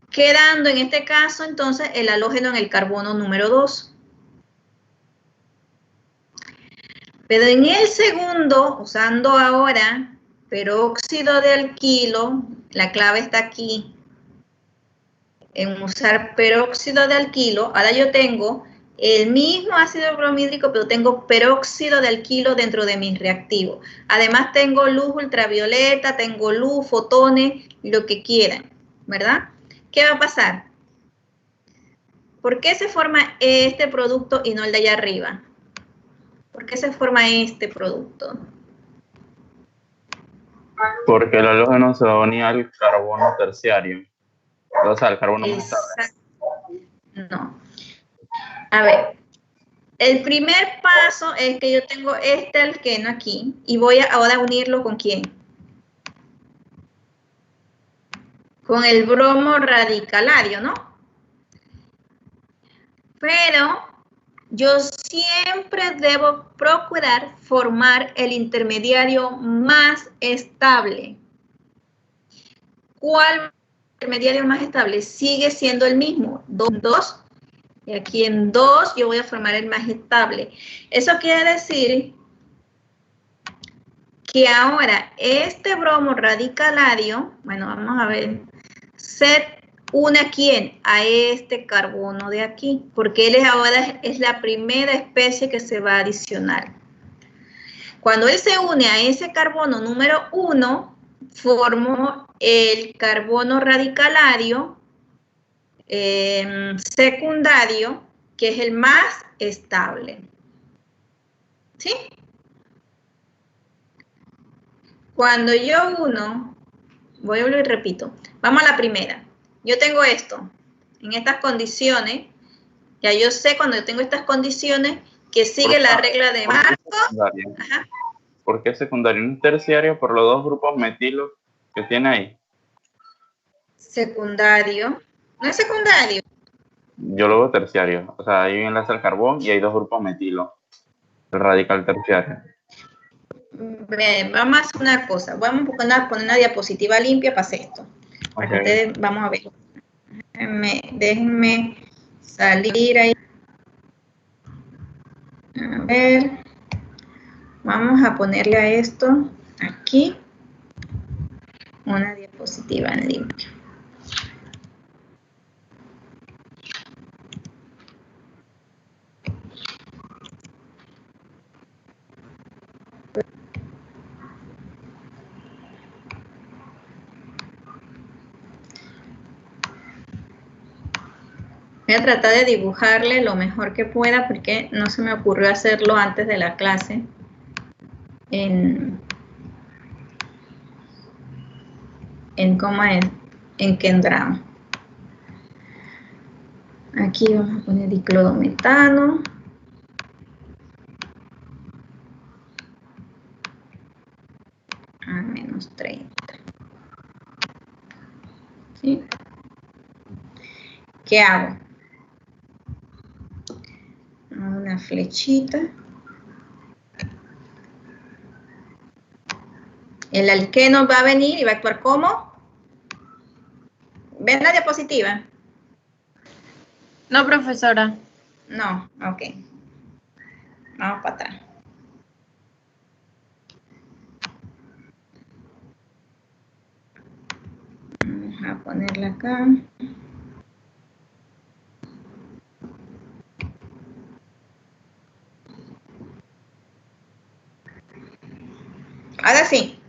Quedando en este caso, entonces, el halógeno en el carbono número 2. Pero en el segundo, usando ahora peróxido de alquilo, la clave está aquí, en usar peróxido de alquilo, ahora yo tengo el mismo ácido bromhídrico, pero tengo peróxido de alquilo dentro de mis reactivos. Además tengo luz ultravioleta, tengo luz, fotones, lo que quieran, ¿verdad? ¿Qué va a pasar? ¿Por qué se forma este producto y no el de allá arriba? ¿Por qué se forma este producto? Porque el halógeno se va a unir al carbono terciario. O sea, al carbono más estable. No. A ver, el primer paso es que yo tengo este alqueno aquí y voy a ahora unirlo ¿con quién? Con el bromo radicalario, ¿no? Pero yo siempre debo procurar formar el intermediario más estable. ¿Cuál intermediario más estable? Sigue siendo el mismo, 2. Y aquí en 2 yo voy a formar el más estable. Eso quiere decir que ahora este bromo radicalario, bueno, vamos a ver, se une a quién, a este carbono de aquí, porque él ahora es la primera especie que se va a adicionar. Cuando él se une a ese carbono número 1, formo el carbono radicalario secundario, que es el más estable. ¿Sí? Cuando yo uno, voy a volver y repito, vamos a la primera. Yo tengo esto, en estas condiciones, ya yo sé cuando yo tengo estas condiciones que sigue la regla de Marco. Ajá. ¿Por qué secundario? ¿Un terciario por los dos grupos metilos que tiene ahí? Secundario. No es secundario. Yo lo veo terciario. O sea, hay un enlace al carbón y hay dos grupos metilo. El radical terciario. Bien, vamos a hacer una cosa. Vamos a poner una diapositiva limpia para hacer esto. Para que ustedes, vamos a ver. Déjenme salir ahí. A ver. Vamos a ponerle a esto aquí una diapositiva en limpio. Voy a tratar de dibujarle lo mejor que pueda porque no se me ocurrió hacerlo antes de la clase en Kendrama. Aquí vamos a poner diclodometano. A menos 30. ¿Sí? ¿Qué hago? Una flechita. El alqueno va a venir y va a actuar como. ¿Ven la diapositiva? No, profesora. No, ok. Vamos para atrás. Vamos a ponerla acá. Ahora sí.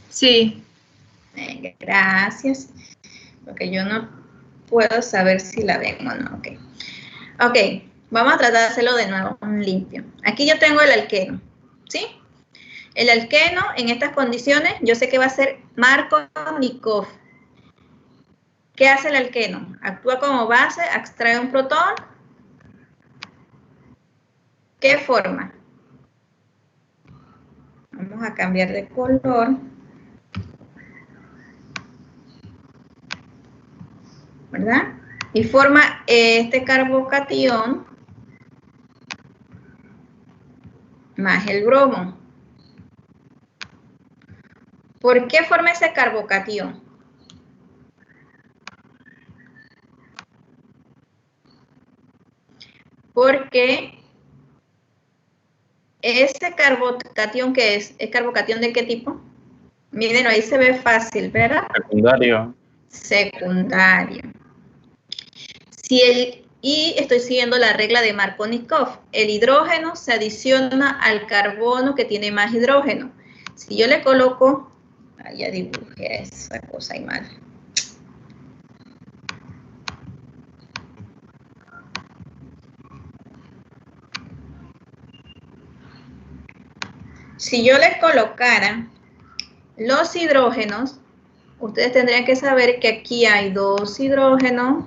Sí. Gracias. Porque yo no puedo saber si la ven o no. Ok. Ok. Vamos a tratar de hacerlo de nuevo limpio. Aquí yo tengo el alqueno. ¿Sí? El alqueno en estas condiciones yo sé que va a ser Markovnikov. ¿Qué hace el alqueno? Actúa como base, extrae un protón. ¿Qué forma? Vamos a cambiar de color. ¿Verdad? Y forma este carbocatión más el bromo. ¿Por qué forma ese carbocatión? Porque ese carbocatión que es carbocatión de qué tipo? Miren, ahí se ve fácil, ¿verdad? Secundario. Secundario. Y estoy siguiendo la regla de Markovnikov. El hidrógeno se adiciona al carbono que tiene más hidrógeno. Si yo le coloco, ya dibujé esa cosa ahí mal. Si yo les colocara los hidrógenos, ustedes tendrían que saber que aquí hay 2 hidrógenos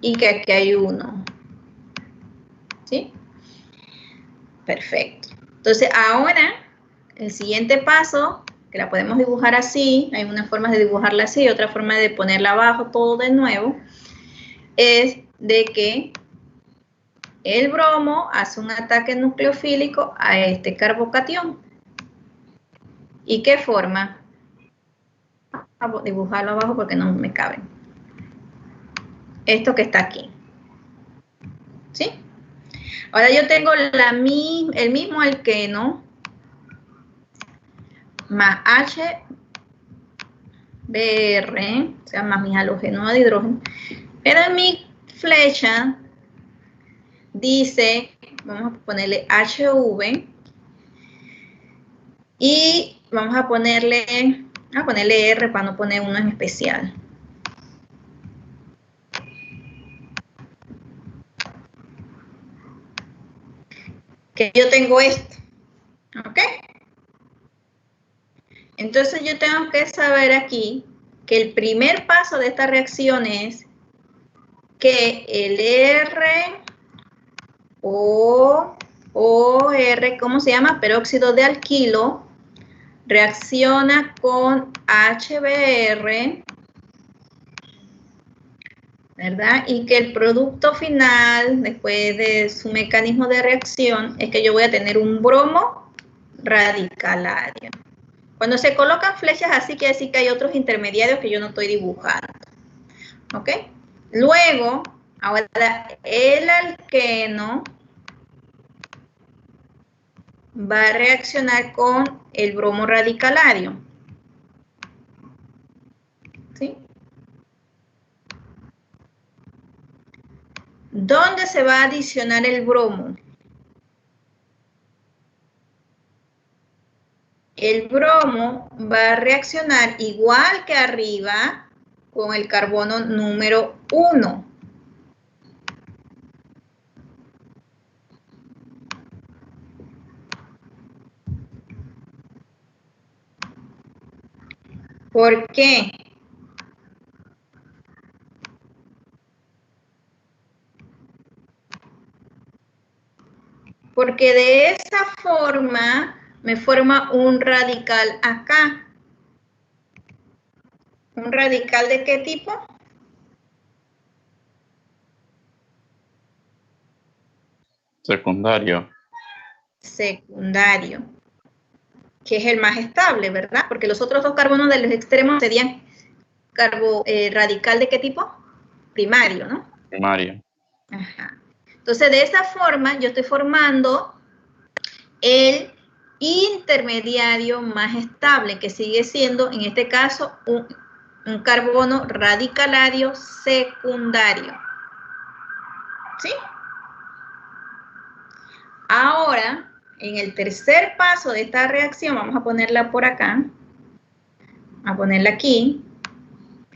y que aquí hay 1. ¿Sí? Perfecto. Entonces, ahora, el siguiente paso, que la podemos dibujar así, hay unas formas de dibujarla así, otra forma de ponerla abajo todo de nuevo, es de que el bromo hace un ataque nucleofílico a este carbocatión. ¿Y qué forma? Vamos a dibujarlo abajo porque no me caben. Esto que está aquí. ¿Sí? Ahora yo tengo el mismo alqueno más HBr, o sea, más mi halógeno de hidrógeno. Pero en mi flecha dice, vamos a ponerle HV y vamos a ponerle R para no poner uno en especial. Que yo tengo esto, ¿ok? Entonces yo tengo que saber aquí que el primer paso de esta reacción es que el R, ¿cómo se llama? Peróxido de alquilo, reacciona con HBr, ¿verdad? Y que el producto final, después de su mecanismo de reacción, es que yo voy a tener un bromo radicalario. Cuando se colocan flechas así, quiere decir que hay otros intermediarios que yo no estoy dibujando. ¿Ok? Luego, ahora el alqueno va a reaccionar con el bromo radicalario. ¿Sí? ¿Dónde se va a adicionar el bromo? El bromo va a reaccionar igual que arriba con el carbono número 1. ¿Por qué? Porque de esa forma me forma un radical acá. ¿Un radical de qué tipo? Secundario. Secundario. Que es el más estable, ¿verdad? Porque los otros dos carbonos de los extremos serían radical de qué tipo? Primario, ¿no? Primario. Ajá. Entonces, de esa forma, yo estoy formando el intermediario más estable, que sigue siendo, en este caso, un carbono radicalario secundario. ¿Sí? Ahora, en el tercer paso de esta reacción, vamos a ponerla por acá, a ponerla aquí.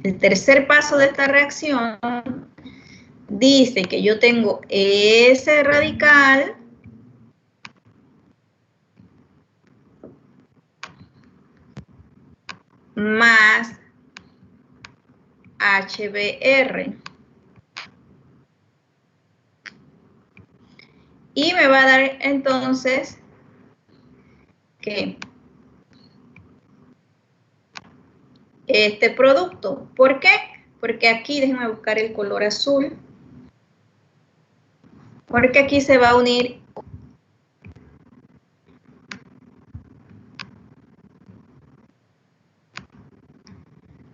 El tercer paso de esta reacción dice que yo tengo ese radical más HBr. Y me va a dar entonces que este producto. ¿Por qué? Porque aquí, déjenme buscar el color azul. Porque aquí se va a unir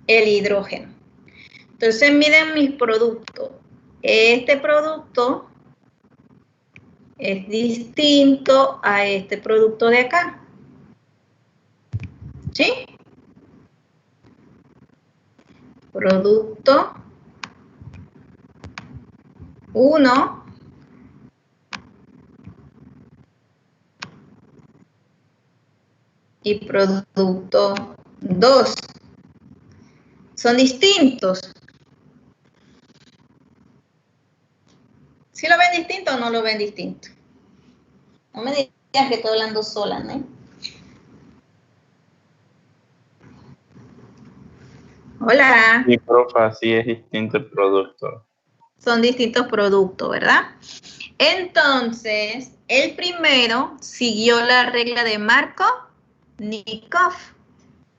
el hidrógeno. Entonces miren mis productos. Este producto es distinto a este producto de acá. ¿Sí? producto 1 y producto 2 son distintos. ¿Sí lo ven distinto o no lo ven distinto? No me digan que estoy hablando sola, ¿no? Hola. Sí, profe, sí es distinto el producto. Son distintos productos, ¿verdad? Entonces, el primero siguió la regla de Markov-Nikov,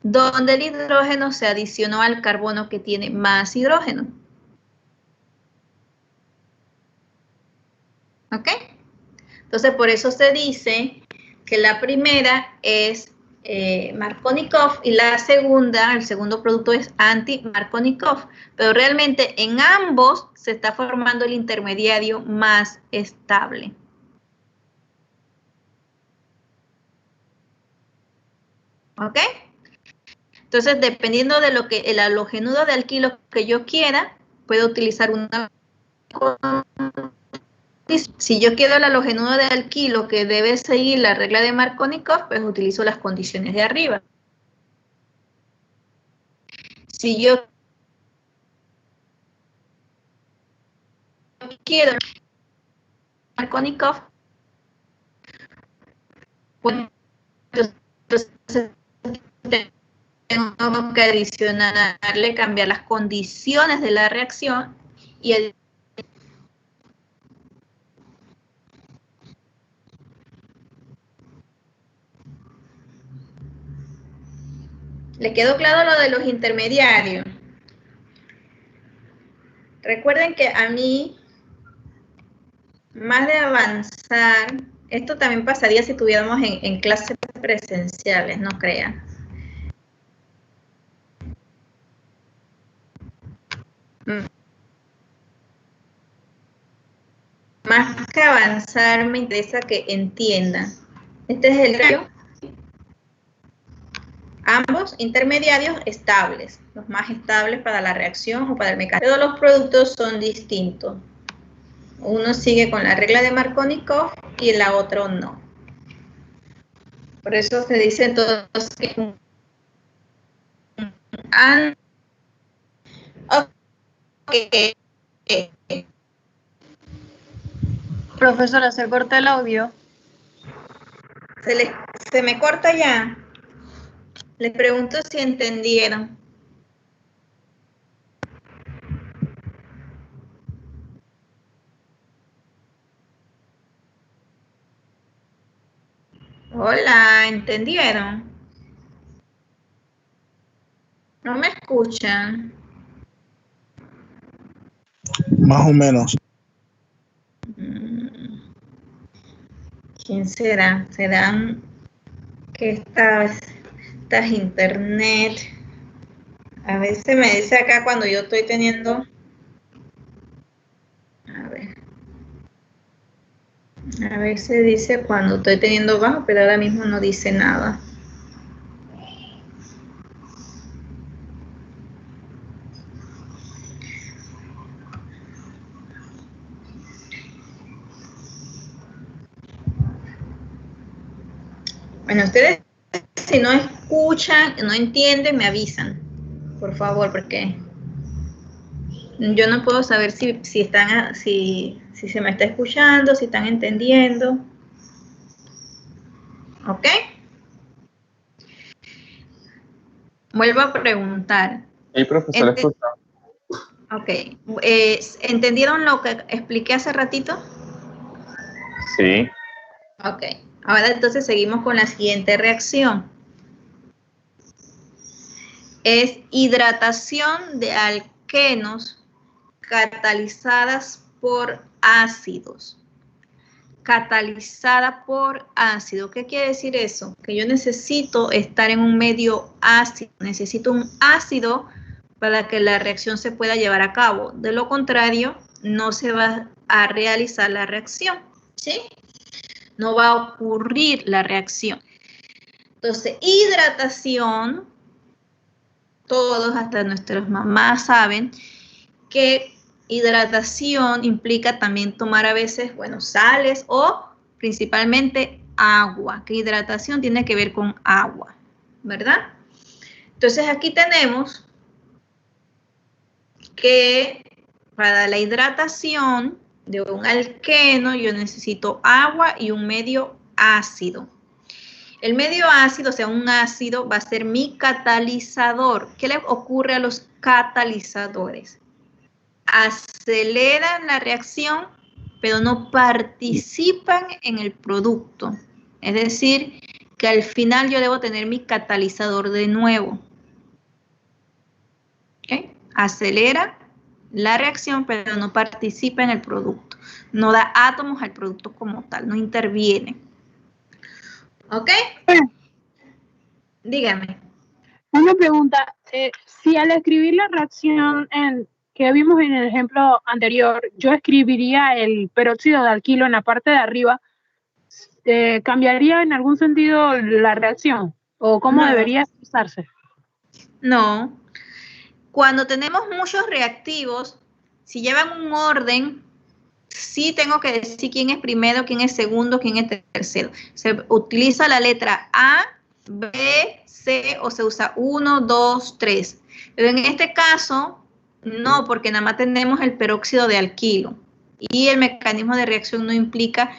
donde el hidrógeno se adicionó al carbono que tiene más hidrógeno. ¿Ok? Entonces, por eso se dice que la primera es Markovnikov y la segunda, el segundo producto es anti-Markovnikov, pero realmente en ambos se está formando el intermediario más estable. ¿Ok? Entonces, dependiendo de lo que el halogenudo de alquilo que yo quiera, puedo utilizar una. Si yo quiero el halogenudo de alquilo que debe seguir la regla de Markovnikov, pues utilizo las condiciones de arriba. Si yo quiero Markovnikov, pues entonces tengo que adicionarle, cambiar las condiciones de la reacción y el ¿le quedó claro lo de los intermediarios? Recuerden que a mí, más de avanzar, esto también pasaría si estuviéramos en clases presenciales, no crean. Más que avanzar, me interesa que entiendan. Este es el radio. Ambos intermediarios estables, los más estables para la reacción o para el mecanismo. Todos los productos son distintos. Uno sigue con la regla de Markovnikov y el otro no. Por eso se dice entonces que okay. Profesora, se corta el audio. Se me corta ya. Les pregunto si entendieron. Hola, ¿entendieron? ¿No me escuchan? Más o menos. ¿Quién será? ¿Serán que estas internet? A veces me dice acá cuando yo estoy teniendo... A veces dice cuando estoy teniendo bajo, pero ahora mismo no dice nada. Bueno, ustedes si no escuchan, no entienden, me avisan, por favor, porque yo no puedo saber si se me está escuchando, si están entendiendo. ¿Ok? Vuelvo a preguntar. Sí, profesor, escucha. Ok. ¿Entendieron lo que expliqué hace ratito? Sí. Ok. Ahora entonces seguimos con la siguiente reacción. Es hidratación de alquenos catalizadas por ácidos. Catalizada por ácido. ¿Qué quiere decir eso? Que yo necesito estar en un medio ácido. Necesito un ácido para que la reacción se pueda llevar a cabo. De lo contrario, no se va a realizar la reacción. ¿Sí? No va a ocurrir la reacción. Entonces, hidratación todos, hasta nuestras mamás saben que hidratación implica también tomar a veces, bueno, sales o principalmente agua, que hidratación tiene que ver con agua, ¿verdad? Entonces aquí tenemos que para la hidratación de un alqueno yo necesito agua y un medio ácido. El medio ácido, o sea, un ácido, va a ser mi catalizador. ¿Qué le ocurre a los catalizadores? Aceleran la reacción, pero no participan en el producto. Es decir, que al final yo debo tener mi catalizador de nuevo. ¿Okay? Acelera la reacción, pero no participa en el producto. No da átomos al producto como tal, no interviene. ¿Ok? Dígame. Una pregunta, si al escribir la reacción que vimos en el ejemplo anterior, yo escribiría el peróxido de alquilo en la parte de arriba, ¿cambiaría en algún sentido la reacción? ¿O cómo debería usarse? No. Cuando tenemos muchos reactivos, si llevan un orden, sí tengo que decir quién es primero, quién es segundo, quién es tercero. Se utiliza la letra A, B, C o se usa 1, 2, 3. Pero en este caso, no, porque nada más tenemos el peróxido de alquilo. Y el mecanismo de reacción no implica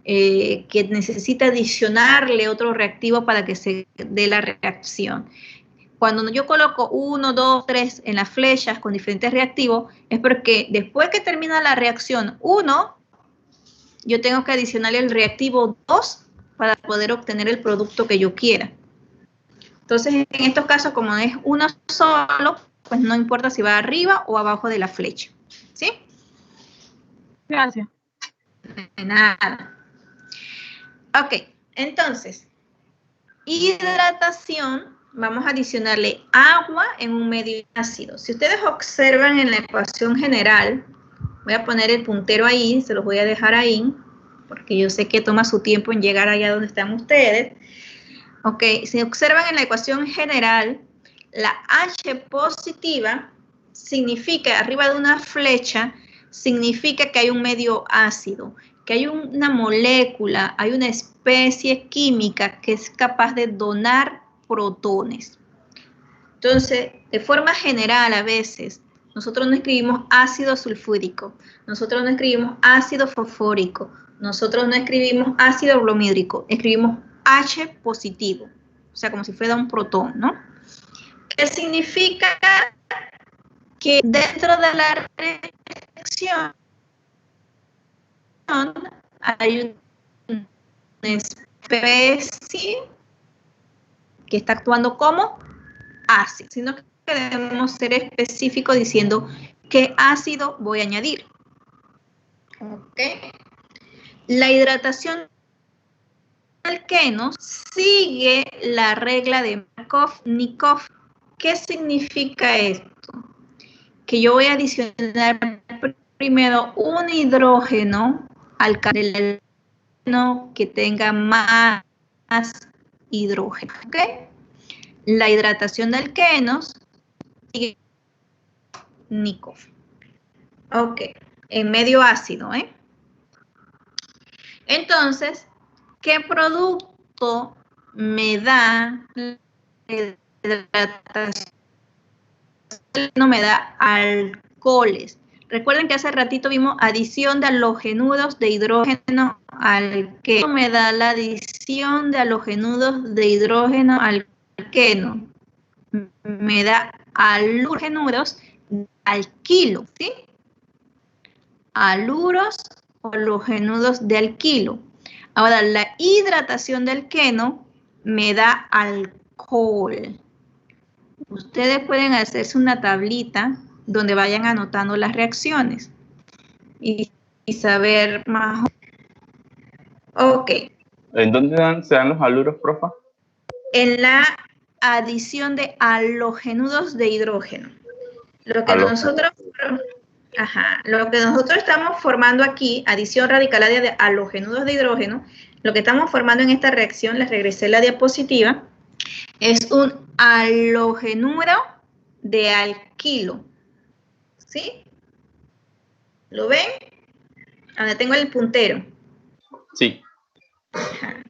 que necesite adicionarle otro reactivo para que se dé la reacción. Cuando yo coloco 1, 2, 3 en las flechas con diferentes reactivos, es porque después que termina la reacción 1, yo tengo que adicionarle el reactivo 2 para poder obtener el producto que yo quiera. Entonces, en estos casos, como es uno solo, pues no importa si va arriba o abajo de la flecha. ¿Sí? Gracias. De nada. Ok, entonces, hidratación. Vamos a adicionarle agua en un medio ácido. Si ustedes observan en la ecuación general, voy a poner el puntero ahí, se los voy a dejar ahí, porque yo sé que toma su tiempo en llegar allá donde están ustedes. Ok, si observan en la ecuación general, la H positiva significa, arriba de una flecha, significa que hay un medio ácido, que hay una molécula, hay una especie química que es capaz de donar protones. Entonces, de forma general, a veces, nosotros no escribimos ácido sulfúrico, nosotros no escribimos ácido fosfórico, nosotros no escribimos ácido bromídrico, escribimos H positivo, o sea, como si fuera un protón, ¿no? ¿Qué significa? Que dentro de la reacción hay una especie que está actuando como ácido, sino que debemos ser específicos diciendo qué ácido voy a añadir. ¿Ok? La hidratación de alquenos sigue la regla de Markov-Nikov. ¿Qué significa esto? Que yo voy a adicionar primero un hidrógeno al alqueno que tenga más hidrógeno. ¿Ok? La hidratación de alquenos sigue Nikov. Ok, en medio ácido, ¿eh? Entonces, ¿qué producto me da la hidratación? No me da alcoholes. Recuerden que hace ratito vimos adición de halogenuros de hidrógeno al alqueno. Me da la adición de halogenuros de hidrógeno al alqueno. Me da halogenuros de alquilo, ¿sí? Haluros o halogenuros de alquilo. Ahora, la hidratación del alqueno me da alcohol. Ustedes pueden hacerse una tablita donde vayan anotando las reacciones y saber más. Ok. ¿En dónde se dan los haluros, profa? En la adición de halogenuros de hidrógeno. Lo que nosotros estamos formando aquí, adición radicalaria de halogenuros de hidrógeno, lo que estamos formando en esta reacción, les regresé la diapositiva, es un halogenuro de alquilo. ¿Sí? ¿Lo ven? Donde tengo el puntero. Sí. Ajá.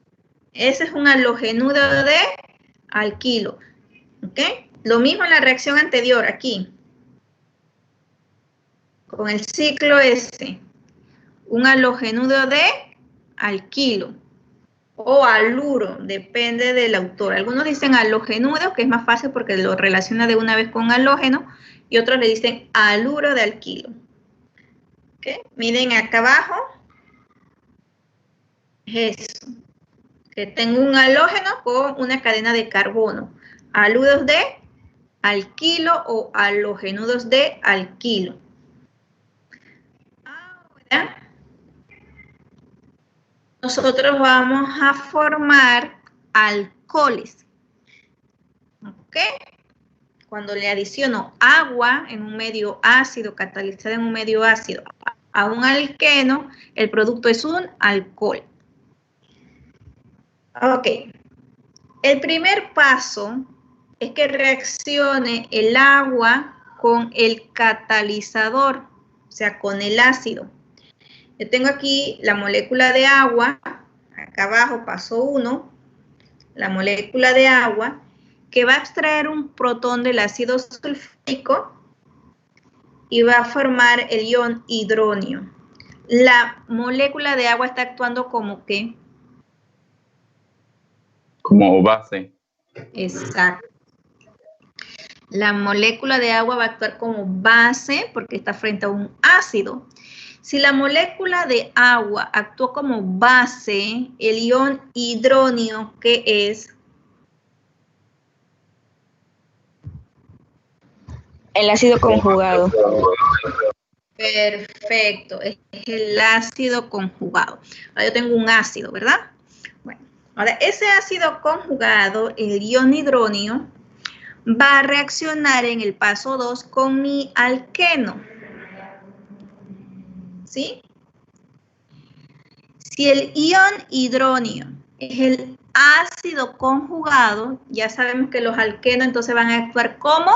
Ese es un halogenudo de alquilo. ¿Ok? Lo mismo en la reacción anterior, aquí. Con el ciclo S. Un halogenudo de alquilo. O haluro, depende del autor. Algunos dicen halogenudo, que es más fácil porque lo relaciona de una vez con halógeno, y otros le dicen haluro de alquilo. ¿Okay? Miren acá abajo, es eso, que tengo un halógeno con una cadena de carbono, haluros de alquilo o halogenudos de alquilo. Ahora, nosotros vamos a formar alcoholes. ¿Ok? Cuando le adiciono agua en un medio ácido, catalizada en un medio ácido, a un alqueno, el producto es un alcohol. Ok. El primer paso es que reaccione el agua con el catalizador, o sea, con el ácido. Yo tengo aquí la molécula de agua, acá abajo paso 1, la molécula de agua, que va a extraer un protón del ácido sulfúrico y va a formar el ion hidronio. La molécula de agua está actuando como ¿qué? Como base. Exacto. La molécula de agua va a actuar como base porque está frente a un ácido. Si la molécula de agua actuó como base, el ion hidronio, ¿qué es? El ácido conjugado. Perfecto, es el ácido conjugado. Ahora yo tengo un ácido, ¿verdad? Bueno, ahora ese ácido conjugado, el ion hidronio, va a reaccionar en el paso 2 con mi alqueno. ¿Sí? Si el ion hidronio es el ácido conjugado, ya sabemos que los alquenos entonces van a actuar como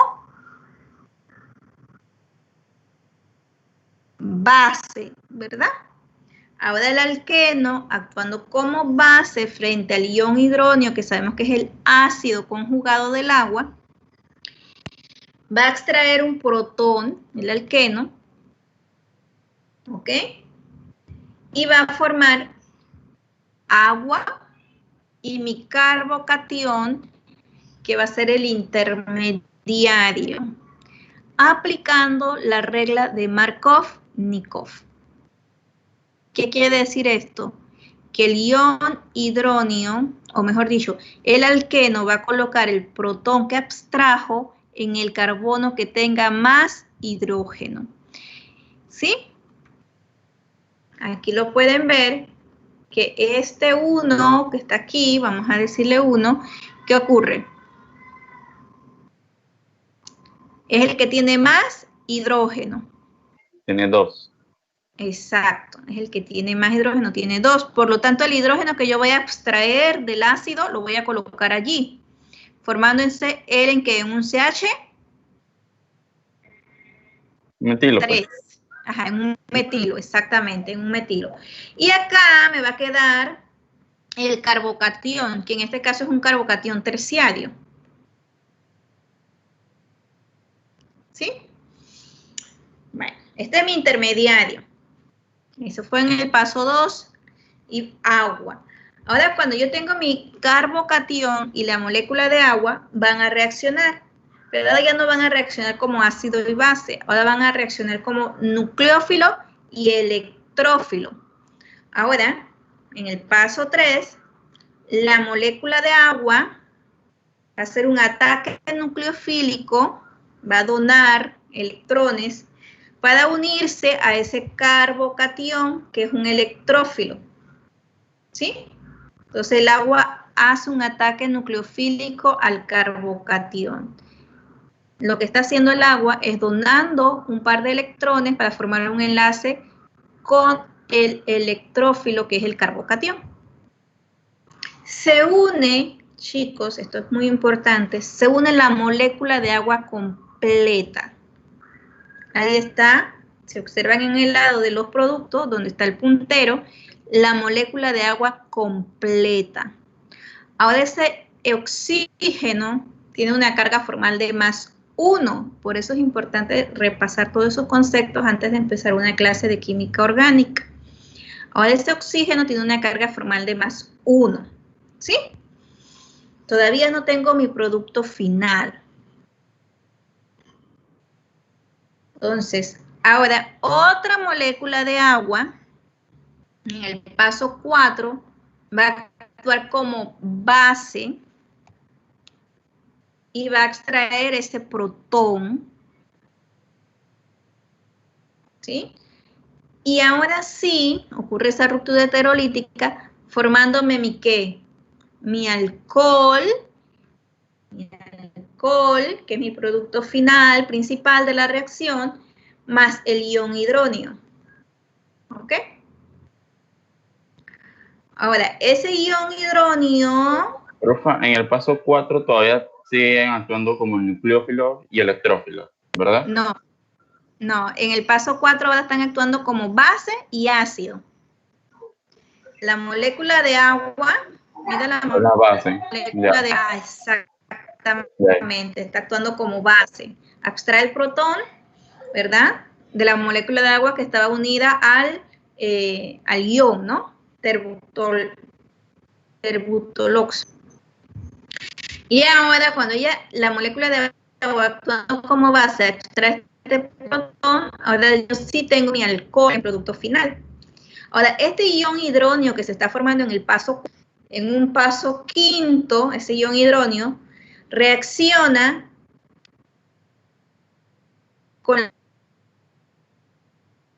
base, ¿verdad? Ahora el alqueno, actuando como base frente al ion hidronio, que sabemos que es el ácido conjugado del agua, va a extraer un protón, el alqueno, ¿ok? Y va a formar agua y mi carbocatión, que va a ser el intermediario, aplicando la regla de Markov-Nikov. ¿Qué quiere decir esto? Que el ion hidronio, o mejor dicho, el alqueno va a colocar el protón que abstrajo en el carbono que tenga más hidrógeno. ¿Sí? Aquí lo pueden ver, que este 1 que está aquí, vamos a decirle 1, ¿qué ocurre? Es el que tiene más hidrógeno. Tiene 2. Exacto, es el que tiene más hidrógeno, tiene 2. Por lo tanto, el hidrógeno que yo voy a extraer del ácido lo voy a colocar allí, formando en un CH. Metilo. 3. Pues. Ajá, en un metilo, exactamente, en un metilo. Y acá me va a quedar el carbocatión, que en este caso es un carbocatión terciario. ¿Sí? Bueno, este es mi intermediario. Eso fue en el paso 2 y agua. Ahora, cuando yo tengo mi carbocatión y la molécula de agua, van a reaccionar. Pero ahora ya no van a reaccionar como ácido y base. Ahora van a reaccionar como nucleófilo y electrófilo. Ahora, en el paso 3, la molécula de agua va a hacer un ataque nucleofílico, va a donar electrones para unirse a ese carbocatión que es un electrófilo. ¿Sí? Entonces el agua hace un ataque nucleofílico al carbocatión. Lo que está haciendo el agua es donando un par de electrones para formar un enlace con el electrófilo que es el carbocatión. Se une, chicos, esto es muy importante, se une la molécula de agua con completa. Ahí está, se observan en el lado de los productos, donde está el puntero, la molécula de agua completa. Ahora ese oxígeno tiene una carga formal de +1, por eso es importante repasar todos esos conceptos antes de empezar una clase de química orgánica. Ahora ese oxígeno tiene una carga formal de +1, ¿sí? Todavía no tengo mi producto final. Entonces, ahora otra molécula de agua, en el paso 4, va a actuar como base y va a extraer ese protón, ¿sí? Y ahora sí, ocurre esa ruptura heterolítica, formándome mi ¿qué? Mi alcohol, que es mi producto final, principal de la reacción, más el ion hidróneo. ¿Ok? Ahora, ese ion hidróneo... Profa, en el paso 4 todavía siguen actuando como nucleófilos y electrófilos, ¿verdad? No, en el paso 4 ahora están actuando como base y ácido. La molécula de agua, mira la base. molécula de agua, exactamente, está actuando como base. Extrae el protón, ¿verdad? De la molécula de agua que estaba unida al ion, ¿no? Terbutoloxo. Y ahora cuando la molécula de agua actuando como base extrae este protón, ahora yo sí tengo mi alcohol en producto final. Ahora, este ion hidróneo que se está formando en un paso quinto, ese ion hidróneo, reacciona con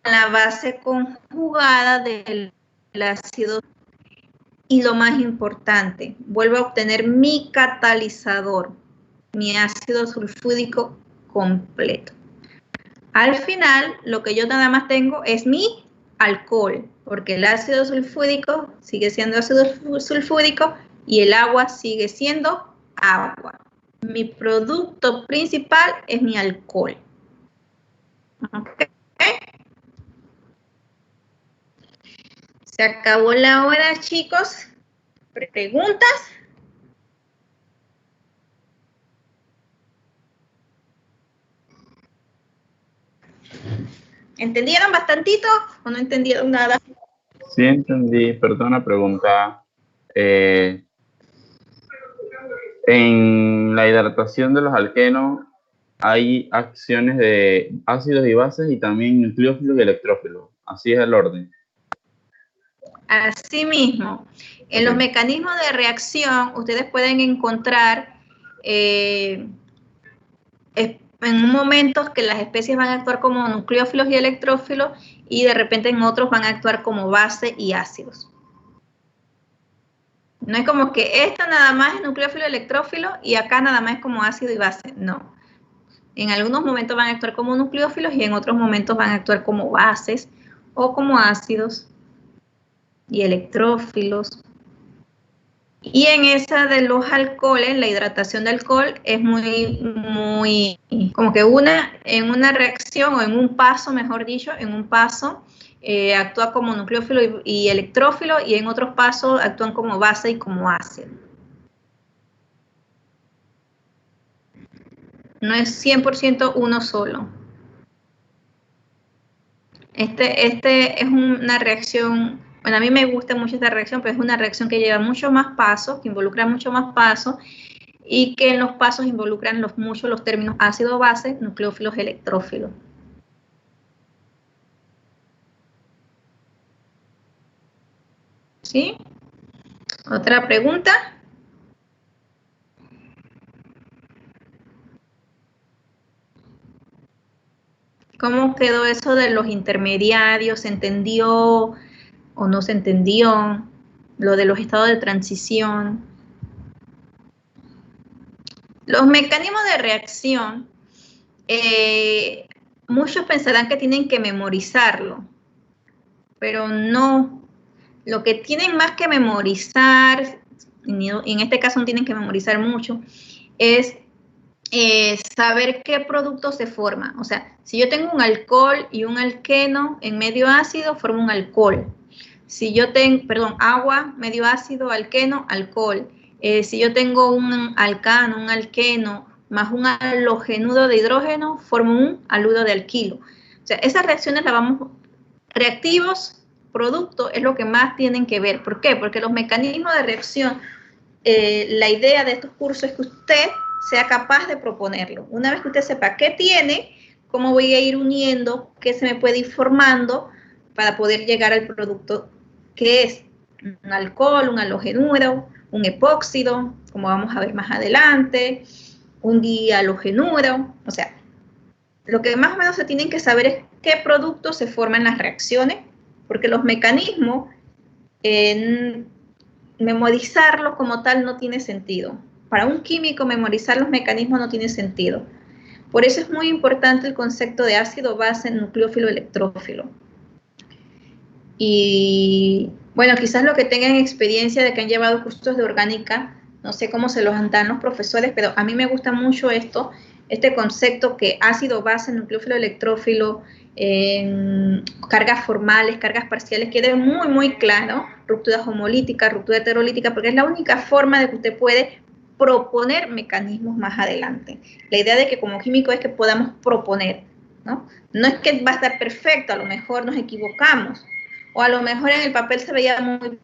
la base conjugada del ácido. Y lo más importante, vuelvo a obtener mi catalizador, mi ácido sulfúrico completo. Al final, lo que yo nada más tengo es mi alcohol, porque el ácido sulfúrico sigue siendo ácido sulfúrico y el agua sigue siendo agua. Mi producto principal es mi alcohol. ¿Okay? Se acabó la hora, chicos. ¿Preguntas? ¿Entendieron bastantito o no entendieron nada? Sí entendí, perdona, pregunta. En la hidratación de los alquenos hay acciones de ácidos y bases y también nucleófilos y electrófilos. Así es el orden. Así mismo. En los mecanismos de reacción, ustedes pueden encontrar en momentos que las especies van a actuar como nucleófilos y electrófilos y de repente en otros van a actuar como base y ácidos. No es como que esta nada más es nucleófilo y electrófilo y acá nada más es como ácido y base. No. En algunos momentos van a actuar como nucleófilos y en otros momentos van a actuar como bases o como ácidos y electrófilos. Y en esa de los alcoholes, la hidratación de alcohol es muy, como que en una reacción o en un paso, mejor dicho, en un paso actúa como nucleófilo y electrófilo y en otros pasos actúan como base y como ácido. No es 100% uno solo. Este es una reacción, bueno, a mí me gusta mucho esta reacción, pero es una reacción que lleva muchos más pasos, que involucra mucho más pasos, y que en los pasos involucran mucho los términos ácido-base, nucleófilos, electrófilos. ¿Sí? ¿Otra pregunta? ¿Cómo quedó eso de los intermediarios? ¿Se entendió o no se entendió? Lo de los estados de transición. Los mecanismos de reacción, muchos pensarán que tienen que memorizarlo, pero no. Lo que tienen más que memorizar, y en este caso no tienen que memorizar mucho, es saber qué producto se forma. O sea, si yo tengo un alcohol y un alqueno en medio ácido, formo un alcohol. Si yo tengo, perdón, agua, medio ácido, alqueno, alcohol. Si yo tengo un alcano, un alqueno, más un halogenudo de hidrógeno, formo un aludo de alquilo. O sea, esas reacciones las vamos, reactivos, producto, es lo que más tienen que ver. ¿Por qué? Porque los mecanismos de reacción, la idea de estos cursos es que usted sea capaz de proponerlo. Una vez que usted sepa qué tiene, cómo voy a ir uniendo, qué se me puede ir formando para poder llegar al producto que es un alcohol, un halogenuro, un epóxido, como vamos a ver más adelante, un dihalogenuro. O sea, lo que más o menos se tienen que saber es qué productos se forman en las reacciones, porque los mecanismos, memorizarlos como tal no tiene sentido. Para un químico memorizar los mecanismos no tiene sentido. Por eso es muy importante el concepto de ácido, base, nucleófilo, electrófilo. Y bueno, quizás lo que tengan experiencia de que han llevado cursos de orgánica, no sé cómo se los dan los profesores, pero a mí me gusta mucho este concepto que ácido, base, nucleófilo, electrófilo, cargas formales, cargas parciales, quede muy, muy claro, ruptura homolítica, ruptura heterolítica, porque es la única forma de que usted puede proponer mecanismos más adelante. La idea de que como químico es que podamos proponer, ¿no? No es que va a estar perfecto, a lo mejor nos equivocamos, o a lo mejor en el papel se veía muy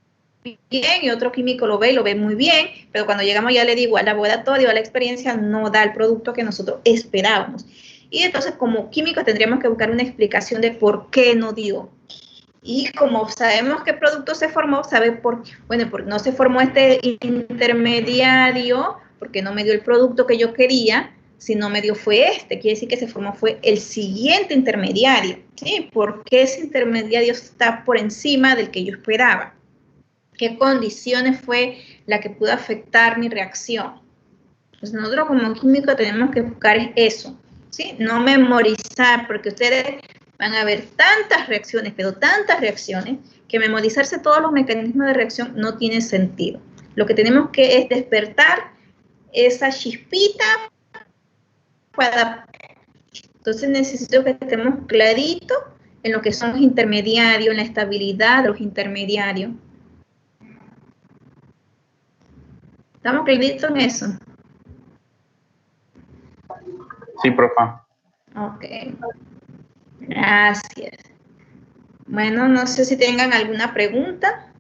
bien y otro químico lo ve y lo ve muy bien, pero cuando llegamos, ya le digo, al laboratorio, a la experiencia, no da el producto que nosotros esperábamos. Y entonces como químicos tendríamos que buscar una explicación de por qué no dio. Y como sabemos qué producto se formó, saber bueno, porque no se formó este intermediario, porque no me dio el producto que yo quería, sino me dio fue este. Quiere decir que se formó fue el siguiente intermediario, ¿sí? Porque ese intermediario está por encima del que yo esperaba. ¿Qué condiciones fue la que pudo afectar mi reacción? Pues nosotros como químicos tenemos que buscar eso, ¿sí? No memorizar, porque ustedes van a ver tantas reacciones, pero tantas reacciones, que memorizarse todos los mecanismos de reacción no tiene sentido. Lo que tenemos que es despertar esa chispita para... Entonces necesito que estemos claritos en lo que son los intermediarios, en la estabilidad de los intermediarios. ¿Estamos claritos en eso? Sí, profa. Ok. Gracias. Bueno, no sé si tengan alguna pregunta.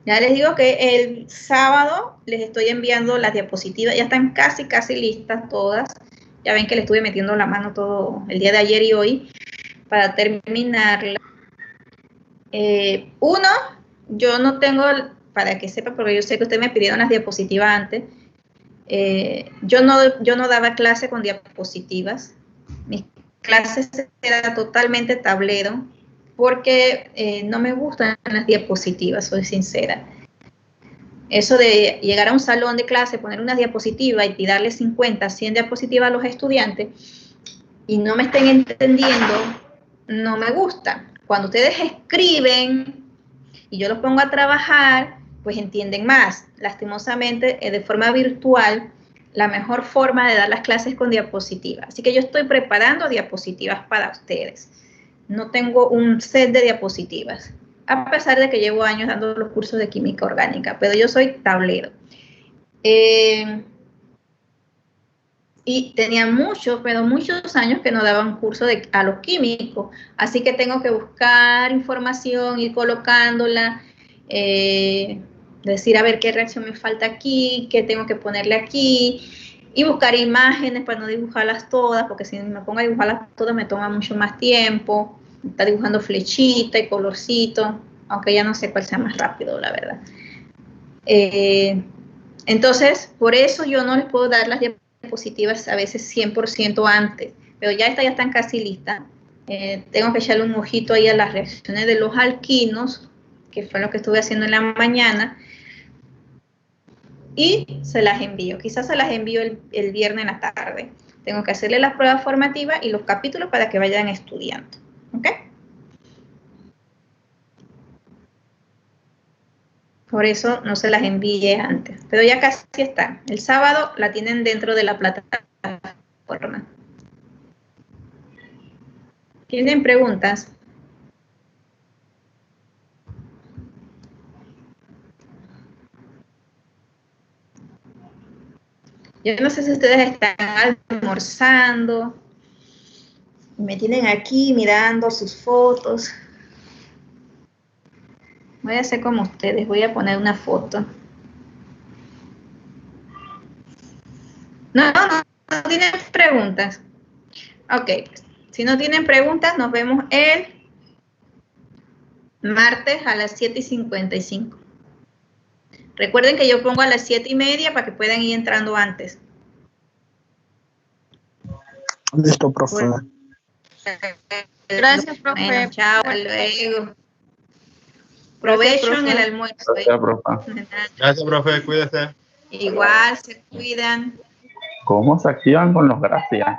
Ya les digo que el sábado les estoy enviando las diapositivas. Ya están casi listas todas. Ya ven que le estuve metiendo la mano todo el día de ayer y hoy para terminarla. Uno, yo no tengo, para que sepa, porque yo sé que ustedes me pidieron las diapositivas antes. Yo no daba clase con diapositivas. Mis clases eran totalmente tablero, porque no me gustan las diapositivas, soy sincera. Eso de llegar a un salón de clase, poner una diapositiva y darle 50, 100 diapositivas a los estudiantes y no me estén entendiendo, no me gusta. Cuando ustedes escriben y yo los pongo a trabajar, pues entienden más. Lastimosamente, de forma virtual, la mejor forma de dar las clases con diapositivas. Así que yo estoy preparando diapositivas para ustedes. No tengo un set de diapositivas, a pesar de que llevo años dando los cursos de química orgánica, pero yo soy tablero. Y tenía muchos años que no daban curso a los químicos, así que tengo que buscar información, ir colocándola, decir a ver qué reacción me falta aquí, qué tengo que ponerle aquí, y buscar imágenes para no dibujarlas todas, porque si me pongo a dibujarlas todas me toma mucho más tiempo, está dibujando flechita y colorcito, aunque ya no sé cuál sea más rápido, la verdad. Entonces, por eso yo no les puedo dar las diapositivas a veces 100% antes, pero ya están casi listas. Tengo que echarle un ojito ahí a las reacciones de los alquinos, que fue lo que estuve haciendo en la mañana, y se las envío. Quizás se las envío el viernes en la tarde. Tengo que hacerle las pruebas formativas y los capítulos para que vayan estudiando. ¿Ok? Por eso no se las envié antes. Pero ya casi está. El sábado la tienen dentro de la plataforma. ¿Tienen preguntas? Yo no sé si ustedes están almorzando. Me tienen aquí mirando sus fotos. Voy a hacer como ustedes. Voy a poner una foto. No tienen preguntas. Ok. Si no tienen preguntas, nos vemos el martes a las 7:55. Recuerden que yo pongo a las 7:30 para que puedan ir entrando antes. Listo, profe. Bueno. Gracias, profe. Bueno, chao, hasta luego. Provecho en el almuerzo. Gracias, profe. Gracias, profe. Cuídese. Igual, se cuidan. ¿Cómo se activan con los gracias?